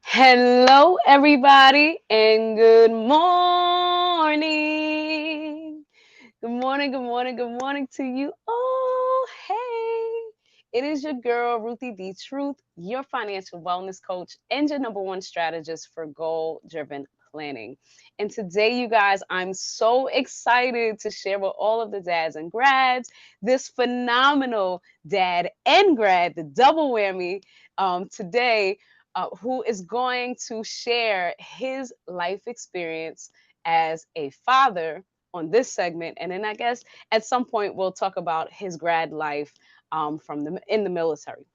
Hello, everybody, and good morning. Good morning, good morning, good morning to you. Oh, hey. It is your girl, Ruthie D. Truth, your financial wellness coach and your number one strategist for goal driven planning. And today, you guys, I'm so excited to share with all of the dads and grads this phenomenal dad and grad, the double whammy, today, who is going to share his life experience as a father on this segment, and then I guess at some point we'll talk about his grad life from the in the military.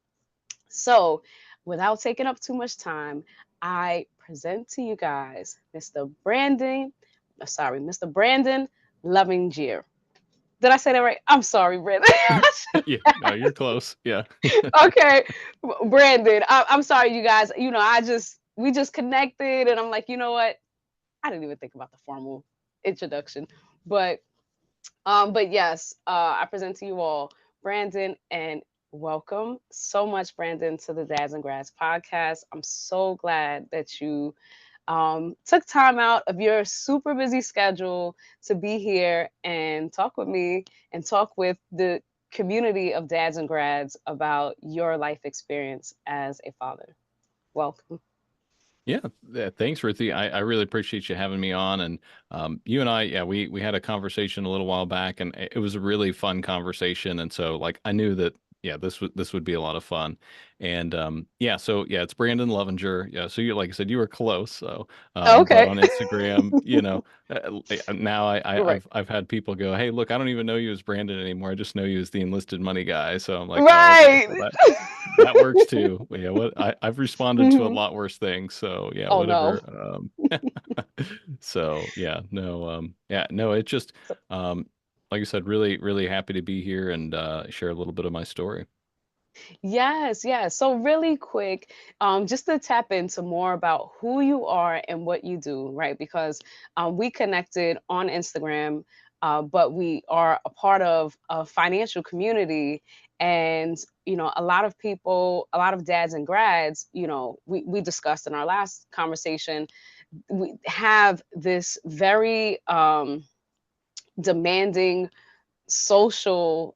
So, without taking up too much time, I present to you guys Mr. Brandon Lovinger. Did I say that right? I'm sorry, Brandon. Yeah, no, you're close. Yeah. Okay, Brandon. I'm sorry, you guys. We just connected, and I'm like, you know what? I didn't even think about the formal introduction, but yes, I present to you all Brandon, and welcome so much, Brandon, to the Dads and Grads podcast. I'm so glad that you took time out of your super busy schedule to be here and talk with me and talk with the community of dads and grads about your life experience as a father. Welcome. Yeah. Thanks, Ruthie. I really appreciate you having me on. And you and I, yeah, we had a conversation a little while back, and it was a really fun conversation. And so, like, I knew that, yeah, this would be a lot of fun. And yeah, so yeah, it's Brandon Lovinger. Yeah, so you, like I said, you were close. So, but Okay. on Instagram, now Right. I've had people go, hey, look, I don't even know you as Brandon anymore. I just know you as the Enlisted Money Guy. So I'm like, oh, okay, Right. well that works too. Yeah, I've responded to a Mhm. lot worse things. So yeah, Oh no. whatever. So yeah, no, it's just So, um, like I said, really happy to be here and share a little bit of my story. yes, yes. So really quick, just to tap into more about who you are and what you do, right? Because we connected on Instagram, but we are a part of a financial community, and a lot of people, a lot of dads and grads, we discussed in our last conversation, we have this very demanding social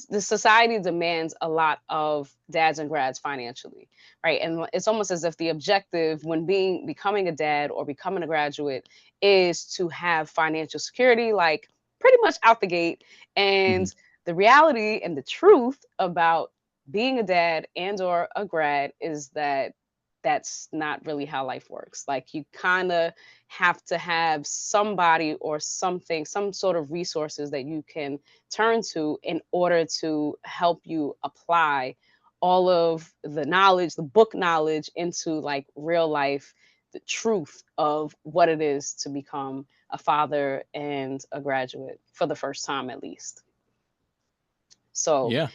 the society demands a lot of dads and grads financially, right? And it's almost as if the objective when becoming a dad or becoming a graduate is to have financial security, like pretty much out the gate. Hmm. And the reality and the truth about being a dad and or a grad is that that's not really how life works. Like, you kind of have to have somebody or something, some sort of resources that you can turn to in order to help you apply all of the knowledge, the book knowledge, into like real life, the truth of what it is to become a father and a graduate for the first time, at least. So, Yeah.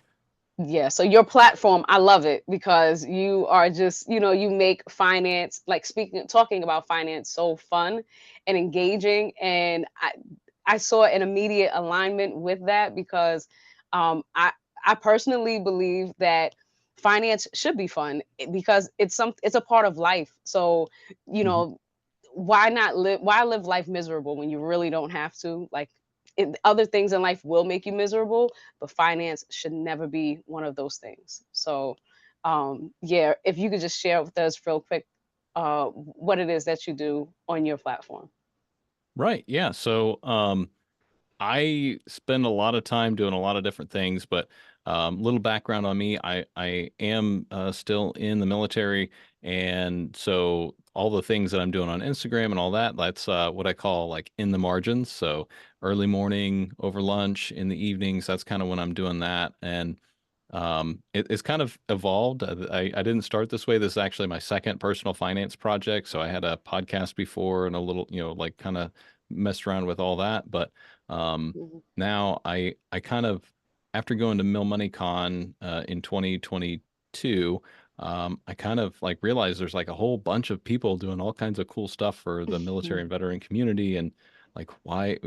yeah, so your platform, I love it because you are just, you make finance, like speaking, talking about finance so fun and engaging. And I saw an immediate alignment with that because um, I, I personally believe that finance should be fun because it's a part of life. So, you Hmm. know, why live life miserable when you really don't have to? Like, other things in life will make you miserable, but finance should never be one of those things. So, yeah, if you could just share with us real quick what it is that you do on your platform. Right. Yeah. So I spend a lot of time doing a lot of different things, but little background on me, I am still in the military, and so all the things that I'm doing on Instagram and all that, that's what I call like in the margins. So early morning, over lunch, in the evenings, that's kind of when I'm doing that, and it's kind of evolved. I didn't start this way. This is actually my second personal finance project. So I had a podcast before and a little, like kind of messed around with all that, but Mhm. now I kind of after going to Mill Money Con in 2022, I kind of like realized there's like a whole bunch of people doing all kinds of cool stuff for the military and veteran community, and like why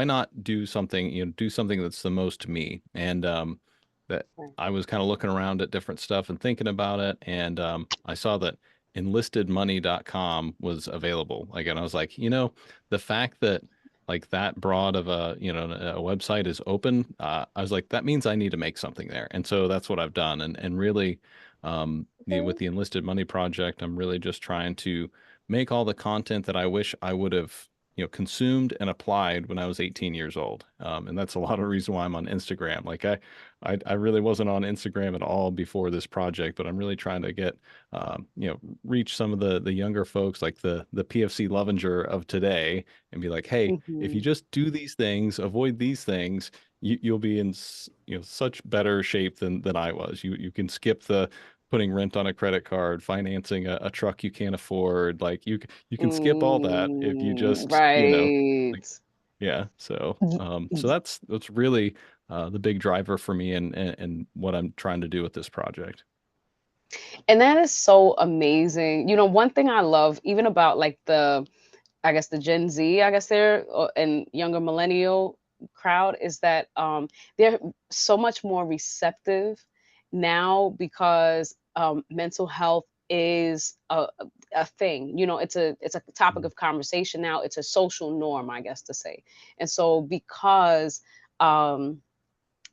not do something, do something that's the most to me, and that Right. I was kind of looking around at different stuff and thinking about it, and I saw that. EnlistedMoney.com was available. Like, and I was like, the fact that like that broad of a website is open, I was like, that means I need to make something there. And so that's what I've done. And really, with Okay. the Enlisted Money project, I'm really just trying to make all the content that I wish I would have, consumed and applied when I was 18 years old. And that's a lot of reason why I'm on Instagram. Like I really wasn't on Instagram at all before this project, but I'm really trying to get, reach some of the younger folks, like the PFC Lovinger of today, and be like, hey, if you Mhm. just do these things, avoid these things, you'll be in such better shape than I was. You can skip the putting rent on a credit card, financing a truck you can't afford. Like you can skip all that if you just, Right. like, yeah. So that's really the big driver for me and what I'm trying to do with this project. And that is so amazing. One thing I love even about like I guess the Gen Z, I guess and younger millennial crowd is that they're so much more receptive now because mental health is a thing. It's a topic Mhm. of conversation now. It's a social norm, I guess to say. And so because um,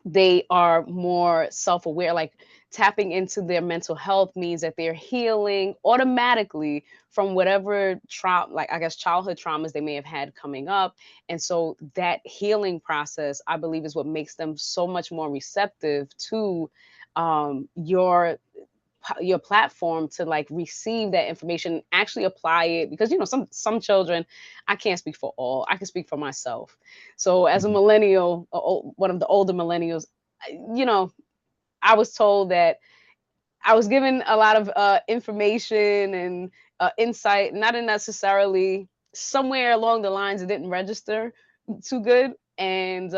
they are more self-aware, like tapping into their mental health means that they're healing automatically from whatever trauma, like I guess childhood traumas they may have had coming up. And so that healing process, I believe, is what makes them so much more receptive to your platform, to like receive that information, actually apply it. Because some children, I can't speak for all, I can speak for myself. So as a Mhm. millennial, one of the older millennials, you know I was told that I was given a lot of information and insight, not necessarily, somewhere along the lines it didn't register too good. And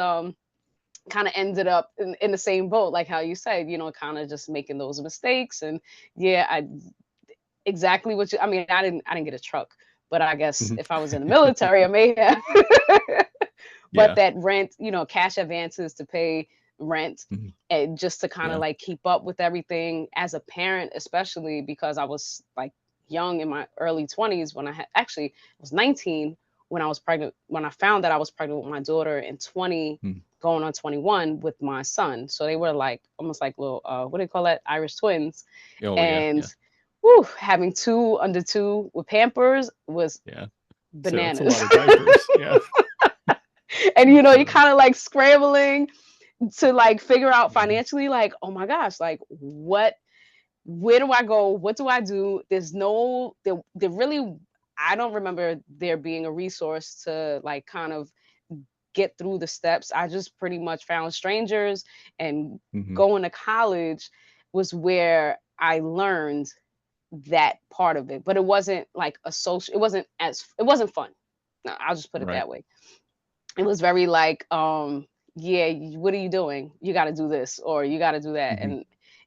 kind of ended up in the same boat, like how you said, kind of just making those mistakes. And yeah, exactly what I mean, I didn't get a truck, but I guess Mhm. if I was in the military, I may have. But Yeah. that rent, cash advances to pay rent, Mhm. and just to kind of Yeah. like keep up with everything as a parent, especially because I was like young in my early 20s when I was 19 when I was pregnant, when I found that I was pregnant with my daughter, and 20 Mhm. going on 21 with my son. So they were like almost like little what do they call that? Irish twins. Oh yeah. And Yeah. whew, having two under two with Pampers was Yeah. So that's a bananas. lot of diapers. Yeah. And you're So kind of like scrambling to like figure out yeah. financially, like, oh my gosh, like where do I go? What do I do? There really, I don't remember there being a resource to like kind of get through the steps. I just pretty much found strangers, and Hmm. going to college was where I learned that part of it. But it wasn't like a social, it wasn't fun. No, I'll just put it Right. that way. It was very like, yeah, what are you doing? You got to do this or you got to do that. Hmm.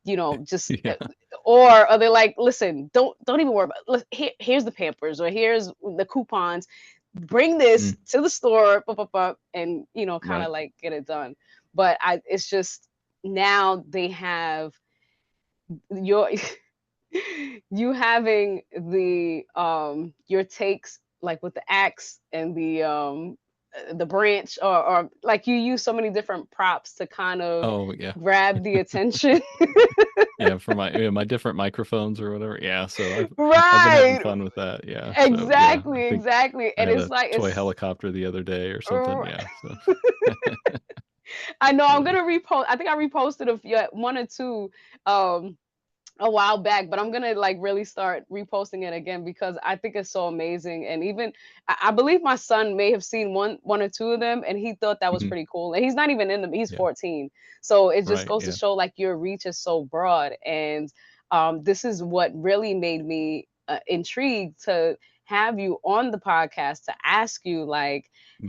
And just Yeah. or they're like, listen, don't even worry about it. Here's the Pampers, or here's the coupons, bring this Mm. to the store, and kind Right. of like get it done. But it's just, now they have your you having your takes, like with the axe and the branch, or like you use so many different props to kind of Oh yeah. grab the attention. Yeah, for my different microphones or whatever. Yeah, so I've been having Right. fun with that. Yeah. So yeah, I Exactly, think exactly. I And had it's a like toy it's helicopter the other day or something. Yeah. So I know I'm yeah. gonna repost. I think I reposted one or two um a while back, but I'm gonna like really start reposting it again because I think it's so amazing. And even I believe my son may have seen one or two of them, and he thought that was Mhm. pretty cool. And he's not even in them; he's Yeah. 14. So it just Right. goes to Yeah. show like your reach is so broad. And this is what really made me intrigued to have you on the podcast, to ask you like Hmm.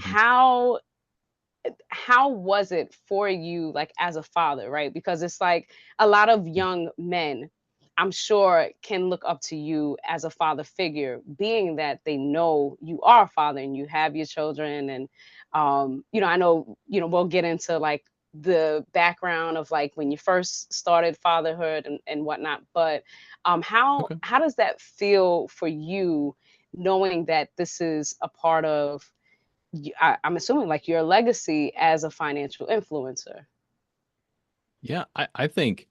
how was it for you, like as a father, right? Because it's like a lot of young men, I'm sure, can look up to you as a father figure, being that they know you are a father and you have your children. And I know, we'll get into like the background of like when you first started fatherhood and whatnot. But Okay. how does that feel for you, knowing that this is a part of I'm assuming like your legacy as a financial influencer? Yeah, I think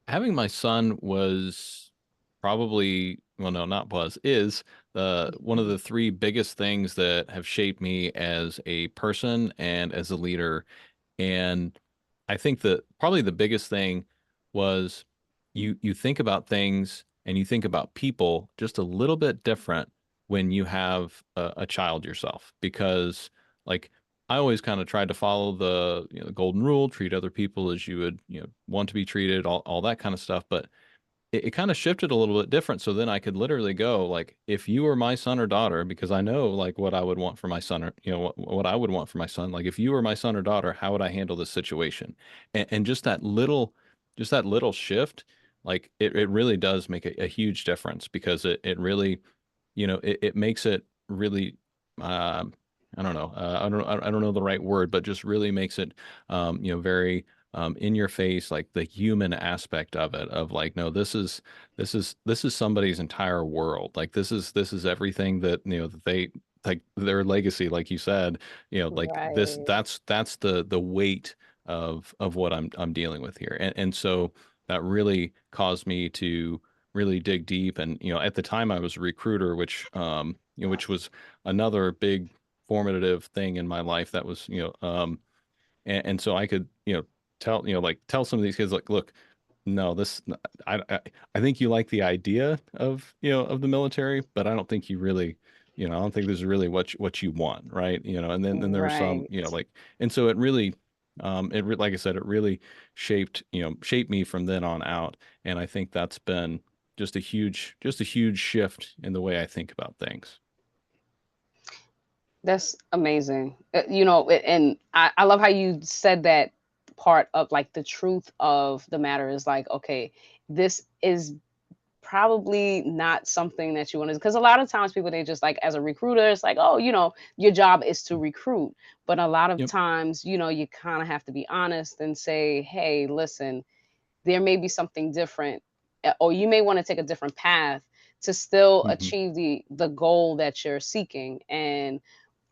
having my son was probably, well, no, not was, is one of Mhm. the three biggest things that have shaped me as a person and as a leader. And I think that probably the biggest thing was you think about things and you think about people just a little bit different when you have a child yourself, because like I always kind of tried to follow the, the golden rule, treat other people as you would, want to be treated, all that kind of stuff. But it kind of shifted a little bit different. So then I could literally go like, if you were my son or daughter, because I know like what I would want for my son, or what I would want for my son. Like if you were my son or daughter, how would I handle this situation? And just that little shift, like it really does make a huge difference, because it really, it makes it really, um, I don't know, I don't know the right word, but just really makes it, very in your face, like the human aspect of it, of like, no, this is somebody's entire world. Like this is everything that, that they, like their legacy, like you said, like this, Right. that's the weight of what I'm dealing with here. And so that really caused me to really dig deep. And, at the time I was a recruiter, which, which was another big formative thing in my life. That was, and so I could, tell, like tell some of these kids, like, look, no, I think you like the idea of, of the military, but I don't think you really, I don't think this is really what you want, right? And then there was some, Right. like, and so it really, like I said, it really shaped me from then on out. And I think that's been just a huge shift in the way I think about things. That's amazing. And I love how you said that part of like the truth of the matter is like, okay, this is probably not something that you want to, because a lot of times people, they just like, as a recruiter, it's like, oh, your job is to recruit. But a lot of Yep. times, you kind of have to be honest and say, hey, listen, there may be something different, or you may want to take a different path to still Hmm. achieve the goal that you're seeking. And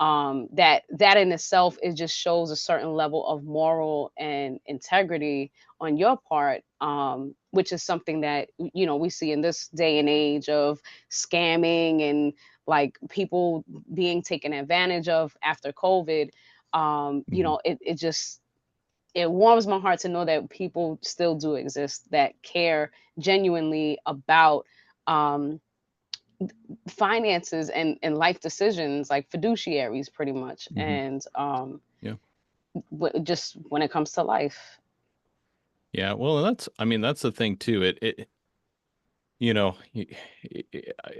that in itself, it just shows a certain level of moral and integrity on your part, which is something that we see in this day and age of scamming and like people being taken advantage of after COVID. Hmm. It just, it warms my heart to know that people still do exist that care genuinely about um, finances and life decisions, like fiduciaries, pretty much. Hmm. And Yeah. just when it comes to life. Yeah. Well, that's, I mean, that's the thing too. You know,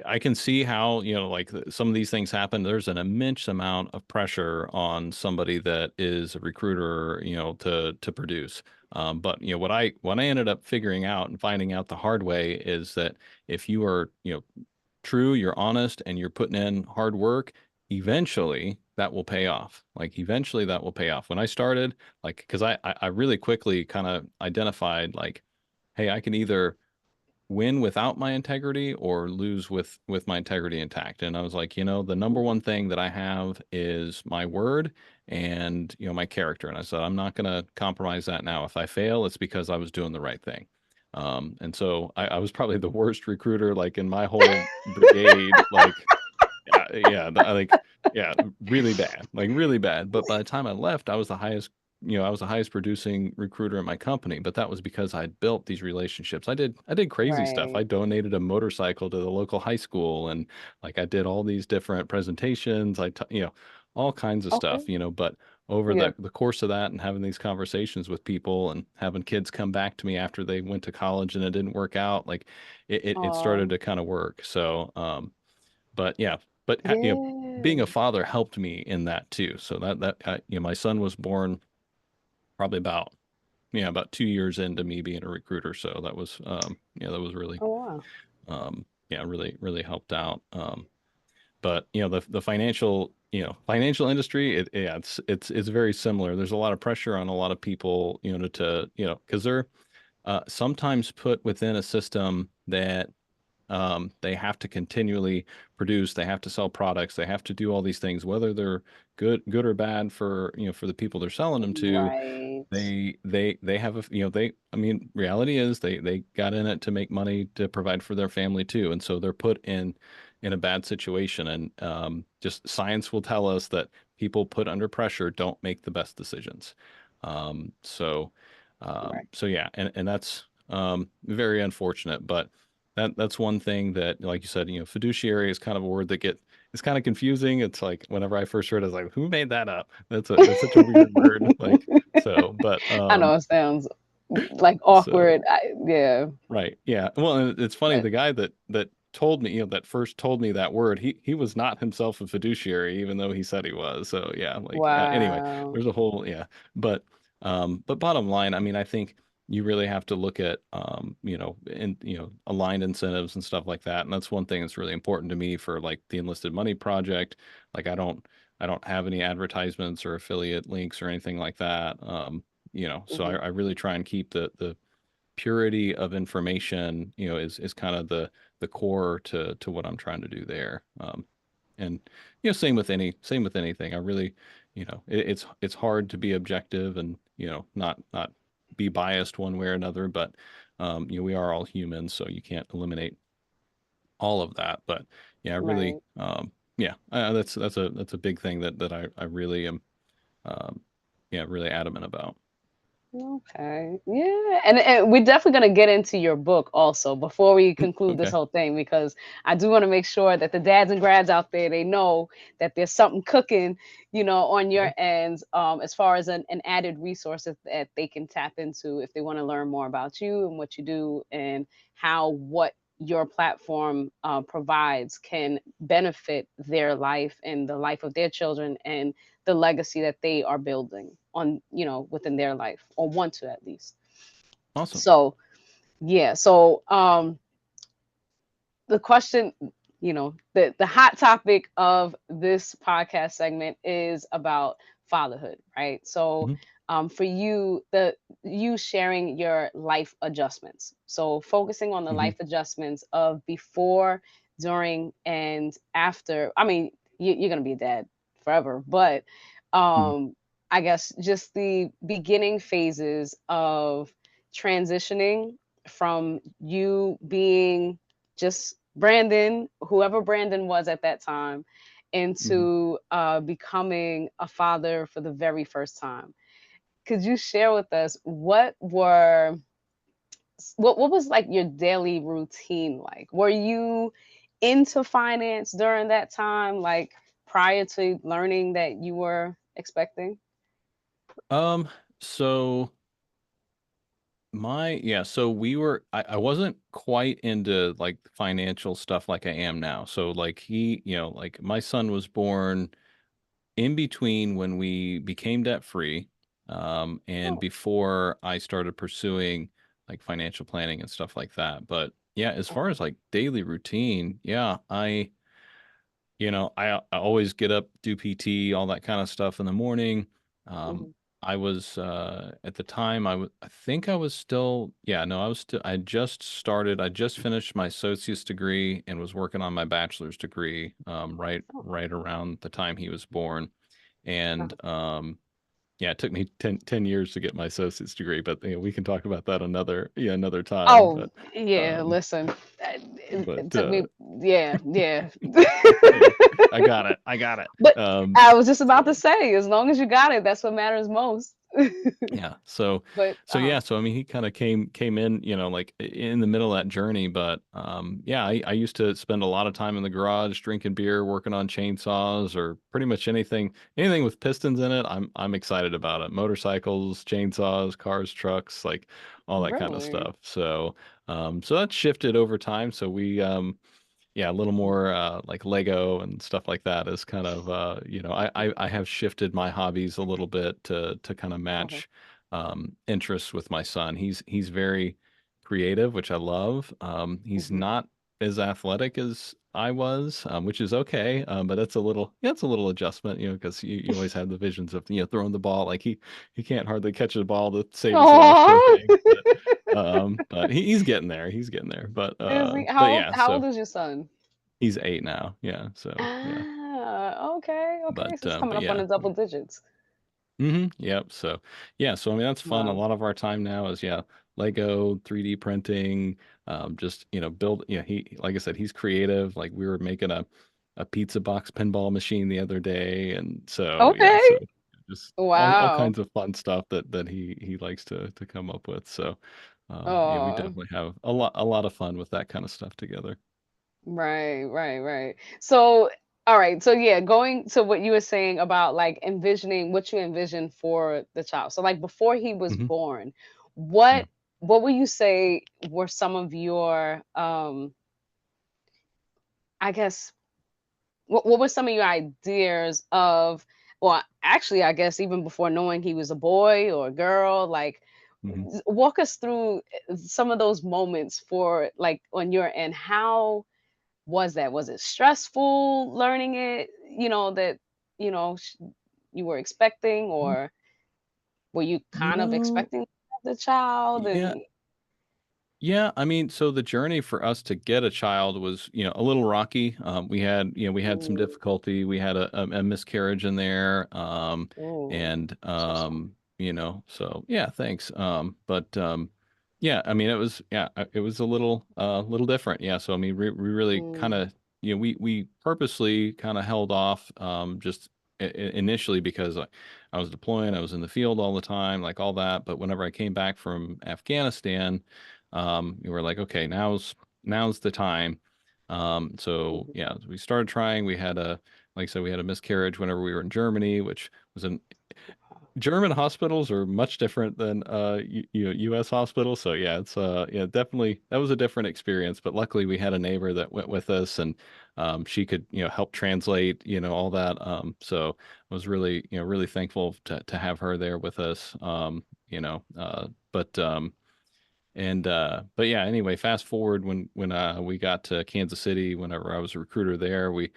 I can see how, like some of these things happen. There's an immense amount of pressure on somebody that is a recruiter, to produce. But what I ended up figuring out and finding out the hard way is that if you are, true, you're honest, and you're putting in hard work, eventually that will pay off. Like eventually that will pay off. When I started, like, because I really quickly kind of identified like, hey, I can either win without my integrity or lose with my integrity intact. And I was like, the number one thing that I have is my word and, my character. And I said, I'm not going to compromise that now. If I fail, it's because I was doing the right thing. And so I was probably the worst recruiter like in my whole brigade. Like, yeah, yeah, really bad, like really bad. But by the time I left, I was the highest producing recruiter in my company. But that was because I'd built these relationships. I did crazy stuff. I Right. donated a motorcycle to the local high school, and like I did all these different presentations. All kinds of Okay. stuff. But over Yeah. the course of that, and having these conversations with people, and having kids come back to me after they went to college and it didn't work out, like it started Oh, to kind of work. So, but yeah, but being a yeah. father helped me in that too. So my son was born probably about 2 years into me being a recruiter. So that was, that was really, Oh, wow. really, really helped out. But the financial financial industry, yeah, it's very similar. There's a lot of pressure on a lot of people, because they're sometimes put within a system that they have to continually produce, they have to sell products, they have to do all these things, whether they're good or bad for, for the people they're selling them to. Right. They have a, I mean, reality is they got in it to make money to provide for their family too, and so they're put in a bad situation. And just science will tell us that people put under pressure don't make the best decisions. Um, so Right. so yeah, and that's very unfortunate, but that's one thing that, like you said, fiduciary is kind of a word that it's kind of confusing. It's like whenever I first heard it, I was like, who made that up? That's such a weird word. Like, so, but I know it sounds like so awkward. Yeah, right, yeah. Well, and it's funny, but the guy that told me, that first told me that word, he was not himself a fiduciary, even though he said he was. So yeah, like anyway, wow. there's a whole, yeah. But bottom line, I mean, I think you really have to look at aligned incentives and stuff like that. And that's one thing that's really important to me for like the Enlisted Money project. Like I don't have any advertisements or affiliate links or anything like that. So I, Hmm. I really try and keep the purity of information, is kind of the core to what I'm trying to do there. And same with anything. I really, it's hard to be objective and not be biased one way or another. But we are all humans, so you can't eliminate all of that. But yeah, I really, Right. yeah, that's a big thing that I really am, um, yeah, really adamant about. Okay. Yeah. And we're definitely going to get into your book also before we conclude this Okay. whole thing, because I do want to make sure that the dads and grads out there, they know that there's something cooking, on your Okay. ends, as far as an added resource that they can tap into if they want to learn more about you and what you do, and how what your platform provides can benefit their life and the life of their children, and the legacy that they are building on, within their life, or want to at least. Awesome. So yeah, so the question, the hot topic of this podcast segment is about fatherhood, right? So Mhm. for you, you sharing your life adjustments, so focusing on the Mhm. life adjustments of before, during, and after. I mean, you're gonna be a dad forever, but Mhm. um I guess just the beginning phases of transitioning from you being just Brandon, whoever Brandon was at that time, Mhm. into becoming a father for the very first time. Could you share with us what was like your daily routine like? Were you into finance during that time, like prior to learning that you were expecting? Um, so so I wasn't quite into like financial stuff like I am now. So like like my son was born in between when we became debt free, and Oh, before I started pursuing like financial planning and stuff like that. But yeah, as far okay. as like daily routine, yeah, I always get up, do PT, all that kind of stuff in the morning. Um, Hmm. I was at the time I think I was still yeah no I was still I just finished my associate's degree and was working on my bachelor's degree Oh, right around the time he was born. And uh-huh. yeah, it took me 10 years to get my associate's degree, but we can talk about that another time. Oh, But yeah, um listen. It but took me, yeah, yeah. yeah, I got it. But I was just about to So say, as long as you got it, that's what matters most. yeah, so But yeah, so I mean, he kind of came in, like in the middle of that journey. But yeah, I used to spend a lot of time in the garage drinking beer, working on chainsaws, or pretty much anything with pistons in it. I'm excited about it. Motorcycles, chainsaws, cars, trucks, like all that kind of really, stuff. So that shifted over time. So we yeah, a little more like Lego and stuff like that is kind of I have shifted my hobbies a little bit to kind of okay. match interests with my son. He's very creative, which I love. He's Hmm. not as athletic as I was, which is okay. But that's a little, yeah, it's a little adjustment, because you always have the visions of, throwing the ball. Like he can't hardly catch the ball to save his life, poor Oh, thing. But he's getting there. He's getting there. is he, But how old? yeah, How old so is your son? he's 8 now. Yeah. So yeah. Okay, okay. So it's coming But up on yeah. the double digits. Yep. So yeah, so I mean that's fun. A Wow. lot of our time now is Lego, 3D printing, just build. He like I said, he's creative. Like we were making a pizza box pinball machine the other day, and so yeah, Okay. so just all Wow. kinds of fun stuff that he likes to come up with. So yeah, we Oh, definitely have a lot of fun with that kind of stuff together. right, right, right. So, all right. So yeah, going to what you were saying about like envisioning what you envisioned for the child. So like before he was Hmm. born, Yeah. what would you say were some of your I guess what were some of your ideas of, well, actually, I guess even before knowing he was a boy or a girl, like Hmm. walk us through some of those moments for like on your end. How was that? Was it stressful learning it, that, you know, sh- you were expecting, or were you kind of No. expecting to have the child Yeah. and Yeah, I mean, so the journey for us to get a child was, a little rocky. We had some mm, difficulty. We had a miscarriage in there, oh, and so sorry. so yeah, thanks. But yeah, I mean, it was a little different. Yeah, so I mean, we really kind Mm, of, we purposely kind of held off, just initially because I was deploying, I was in the field all the time, like all that. But whenever I came back from Afghanistan, we were like, okay, now's the time. So mhm. yeah, we started trying. Like I said, we had a miscarriage whenever we were in Germany, which was an German hospitals are much different than U.S. hospitals. So yeah, it's yeah, definitely that was a different experience. But luckily, we had a neighbor that went with us, and she could help translate all that. So I was really thankful to have her there with us. But but yeah, anyway, fast forward when we got to Kansas City, whenever I was a recruiter there, we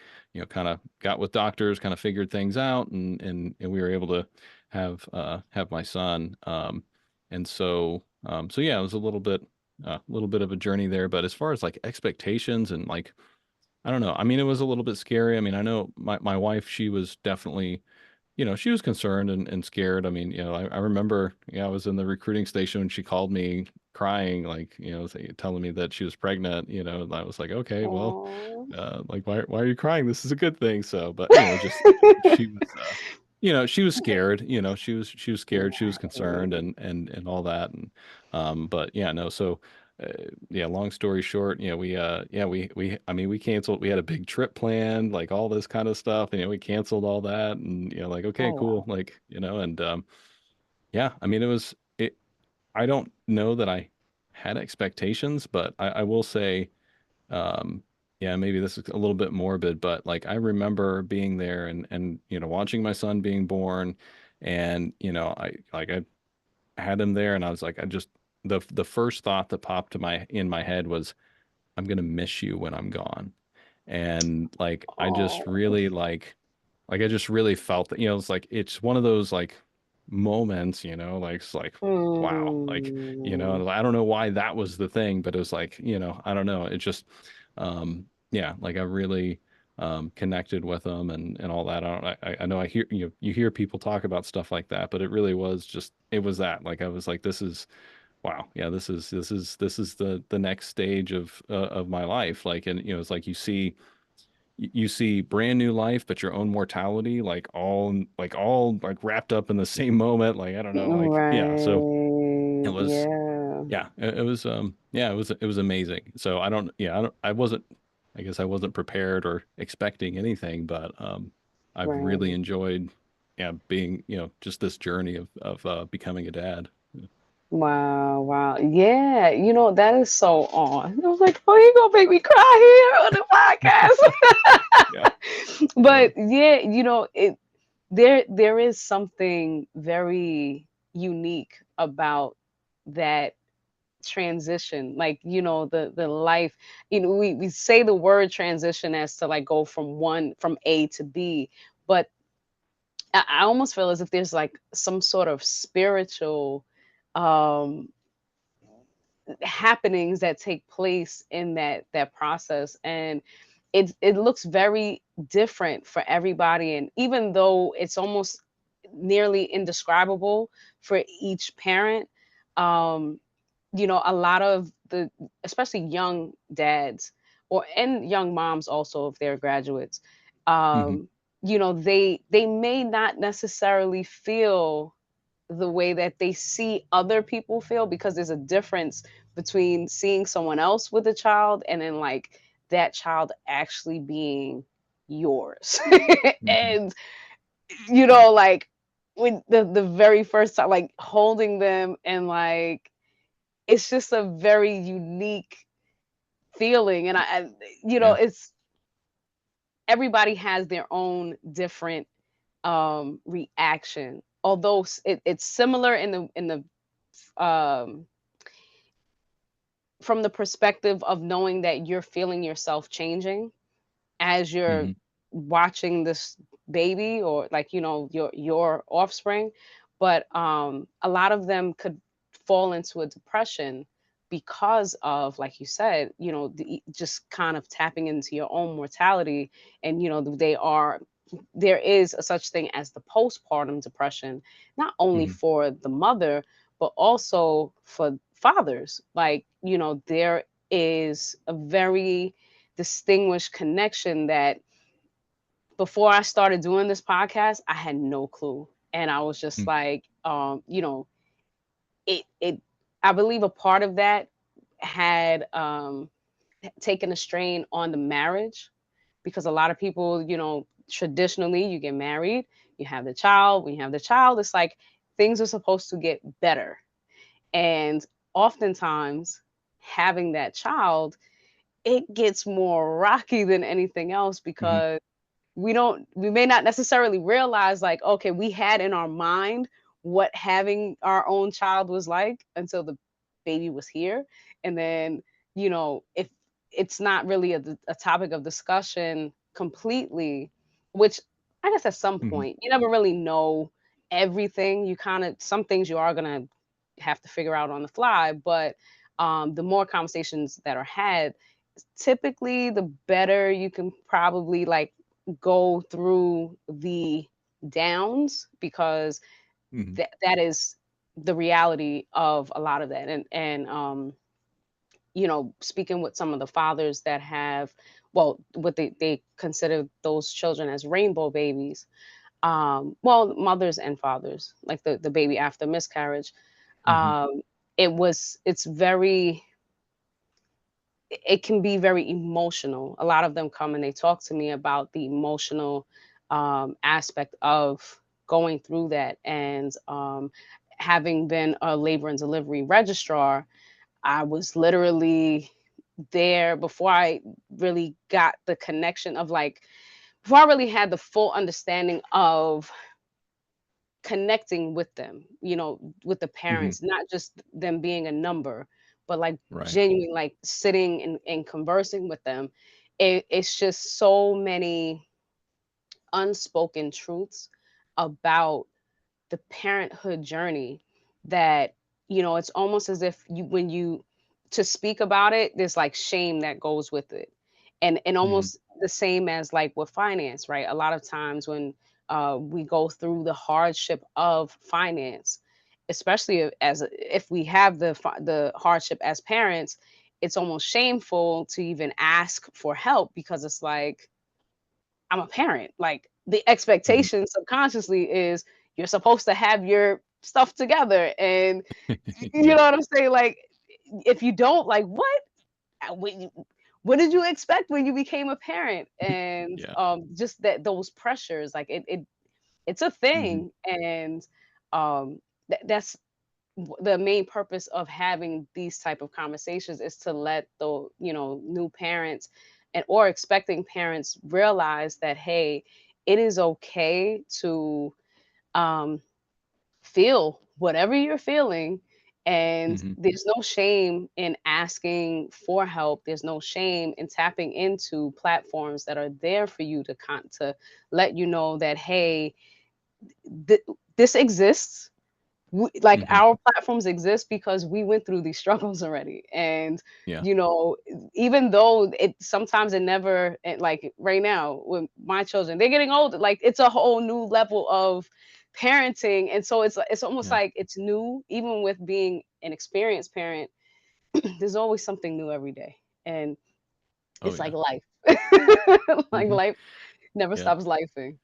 kind of got with doctors, kind of figured things out, and we were able to have my son. And so yeah, it was a little bit of a journey there. But as far as like expectations and like, I don't know, I mean, it was a little bit scary. I mean, I know my wife, she was definitely, she was concerned and scared. I mean, I remember, I was in the recruiting station when she called me crying, like, telling me that she was pregnant, and I was like, okay, well, Oh. like, why are you crying? This is a good thing. So, but, just, she was, she was scared, she was scared, she was concerned Right. and all that. But yeah, no, so, yeah, long story short, I mean, we canceled. We had a big trip planned, like all this kind of stuff. And, we canceled all that, and like, okay, Oh cool, wow. like, and yeah, I mean, it was it. I don't know that I had expectations, but I will say, um, yeah, maybe this is a little bit morbid, but like I remember being there and watching my son being born, and I had him there, and I was like, the first thought that popped to my in my head was, I'm gonna miss you when I'm gone. And like I just Oh. really like I just really felt that, it's like it's one of those like moments, like it's like wow. Like, Mm. I don't know why that was the thing, but it was like, I don't know. It just yeah, like I really connected with them and all that. I know I hear you hear people talk about stuff like that, but it really was just it was that. Like I was like, this is wow, yeah, this is the next stage of my life. Like, and it's like you see brand new life, but your own mortality, like all like wrapped up in the same moment. Like, I don't know, like, yeah. So it Right. was, Yeah. yeah, it was, yeah, it was amazing. So I wasn't, I guess I wasn't prepared or expecting anything, but I've really Right. enjoyed, yeah, being, just this journey of becoming a dad. Wow. Wow. Yeah. That is so on. I was like, oh, you gonna make me cry here on the Yeah. podcast. Yeah. But yeah, there is something very unique about that transition, like, the life, we say the word transition as to like go from A to B, but I almost feel as if there's like some sort of spiritual um happenings that take place in that process, and it looks very different for everybody, and even though it's almost nearly indescribable for each parent, um a lot of the, especially young dads, or and young moms also if they're graduates, Hmm. um they may not necessarily feel the way that they see other people feel, because there's a difference between seeing someone else with a child and then like that child actually being yours. Hmm. And like when the very first time, like holding them, and like it's just a very unique feeling, and Yeah. it's, everybody has their own different reaction, although it's similar the from the perspective of knowing that you're feeling yourself changing as you're Hmm. watching this baby, or like your offspring, but a lot of them could fall into a depression because of, like you said, just kind of tapping into your own mortality, and there is a such thing as the postpartum depression, not only Hmm. for the mother but also for fathers. Like, there is a very distinguished connection that before I started doing this podcast, I had no clue. And I was just like, it I believe a part of that had taken a strain on the marriage, because a lot of people, traditionally you get married, you have the child, when you have the child, it's like things are supposed to get better. And oftentimes having that child, it gets more rocky than anything else, Hmm. because we may not necessarily realize, like, okay, we had in our mind what having our own child was like until the baby was here. And then, if it's not really a topic of discussion completely, which I guess at some Hmm. point you never really know everything, you kind of, some things you are going to have to figure out on the fly, but the more conversations that are had, typically the better you can probably like go through the downs, because Hmm. that is the reality of a lot of that. And speaking with some of the fathers that have, well, what they consider those children as rainbow babies, well, mothers and fathers, like the baby after miscarriage, Hmm. um it's very, it can be very emotional. A lot of them come and they talk to me about the emotional aspect of going through that. And having been a labor and delivery registrar, I was literally there before I really got the connection of like, before I really had the full understanding of connecting with them, with the Hmm. parents, not just them being a number, but like Right. genuinely like sitting and conversing with them. It's just so many unspoken truths about the parenthood journey that, it's almost as if when you to speak about it, there's like shame that goes with it. And Hmm. almost the same as like with finance, right? A lot of times when we go through the hardship of finance, especially if we have the hardship as parents, it's almost shameful to even ask for help, because it's like, I'm a parent. Like, the Hmm. expectation subconsciously is you're supposed to have your stuff together. And you Yeah. know what I'm saying? Like, if you don't, like, what? What did you expect when you became a parent? And Yeah. just that, those pressures, like it's a Hmm. thing. And that's the main purpose of having these type of conversations, is to let the new parents and or expecting parents realize that, hey, it is okay to um, feel whatever you're feeling, And Hmm. there's no shame in asking for help. There's no shame in tapping into platforms that are there for you to let you know that, hey, th- this exists. Like, Hmm. our platforms exist because we went through these struggles already. And Yeah. you know, even though it never, like right now with my children, they're getting older, like it's a whole new level of parenting. And so it's almost Yeah. like it's new. Even with being an experienced parent, there's always something new every day. And Oh it's like yeah. life. Like Hmm. life never Yeah. stops lifing.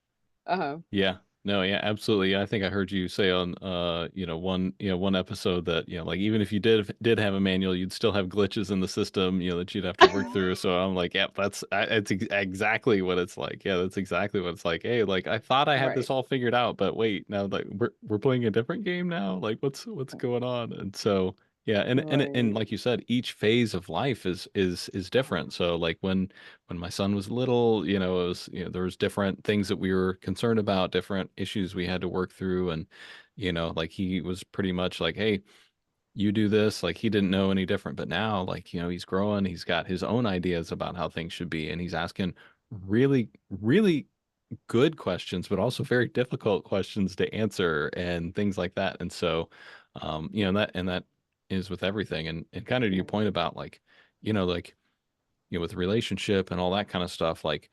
Uh-huh. Yeah. No, yeah, absolutely. I think I heard you say on one episode that, like even if you did have a manual, you'd still have glitches in the system, that you'd have to work through. So I'm like, yeah, that's exactly what it's like. Yeah, that's exactly what it's like. Hey, like I thought I had Right. this all figured out, but wait, now like we're playing a different game now. Like what's going on? And so yeah, and Right. like you said, each phase of life is different. So like when my son was little, it was, there was different things that we were concerned about, different issues we had to work through. And, like he was pretty much like, hey, you do this. Like he didn't know any different. But now, like, he's growing, he's got his own ideas about how things should be. And he's asking really, really good questions, but also very difficult questions to answer and things like that. And so, that is with everything. And kind of to your Right. point about like, with relationship and all that kind of stuff, like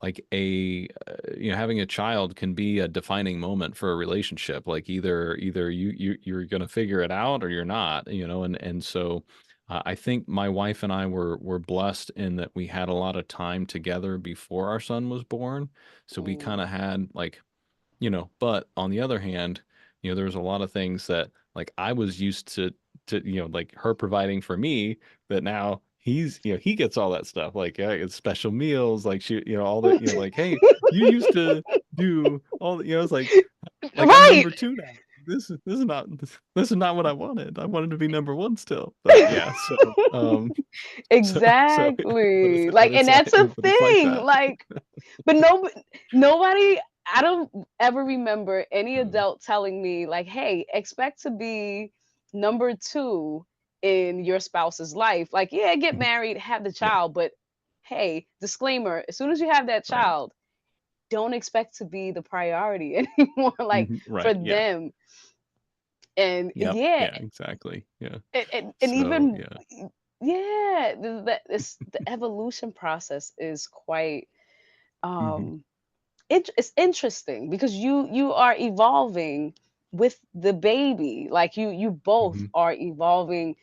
having a child can be a defining moment for a relationship. Like either you're going to figure it out or you're not, and so I think my wife and I were blessed in that we had a lot of time together before our son was born. So we kind Mm. of had like, but on the other hand, there was a lot of things that like I was used to, like her providing for me, that now he gets all that stuff. Like, it's special meals, like she, all the, like, hey, you used to do all the, it's like I'm Right. number two now. This is not what I wanted. I wanted to be number one still. But yeah, so but Exactly. but Like, and it's that's like a but it's like thing. that. Like, but nobody, I don't ever remember any Mm, adult telling me, like, hey, expect to be number two in your spouse's life. Like, yeah, get married, have the yeah, child, but hey, disclaimer, as soon as you have that right. child, don't expect to be the priority anymore, like for Right. Yeah. them. And Yep. yeah, Yeah, exactly. Yeah. and So, even, yeah. yeah, the evolution process is quite, Hmm. um it's interesting because you are evolving with the baby. Like, you both Hmm. are evolving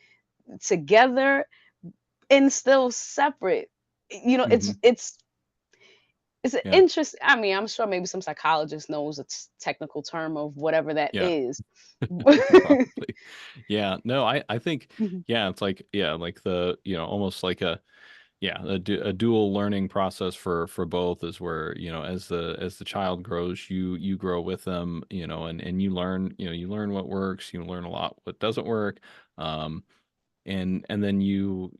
together and still separate. You know, Hmm. it's an Yeah. interest. I mean, I'm sure maybe some psychologist knows a technical term of whatever that Yeah. is. Probably. Yeah. No, I think, Mhm. yeah, it's like, yeah, like the, almost like a dual learning process for both is where, as the child grows, you grow with them, and you learn what works, you learn a lot what doesn't work. Um, and then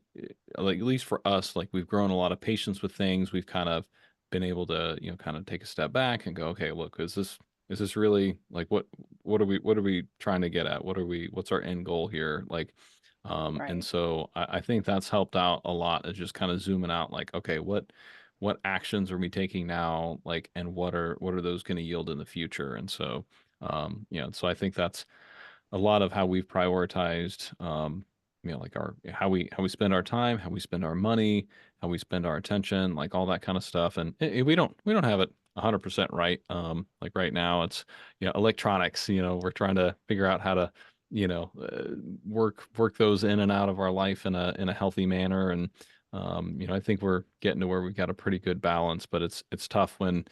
like at least for us, like we've grown a lot of patience with things. We've kind of been able to kind of take a step back and go, okay, look, is this really like what are we trying to get at? What's our end goal here? Like, and Right. so I think that's helped out a lot, is just kind of zooming out, like, okay, what actions are we taking now, like, and what are those going to yield in the future? And so so I think that's a lot of how we've prioritized, like our how we spend our time, how we spend our money, how we spend our attention, like all that kind of stuff. And we don't have it 100% right. Like right now, it's electronics. We're trying to figure out how to work those in and out of our life in a healthy manner. And I think we're getting to where we've got a pretty good balance. But it's tough when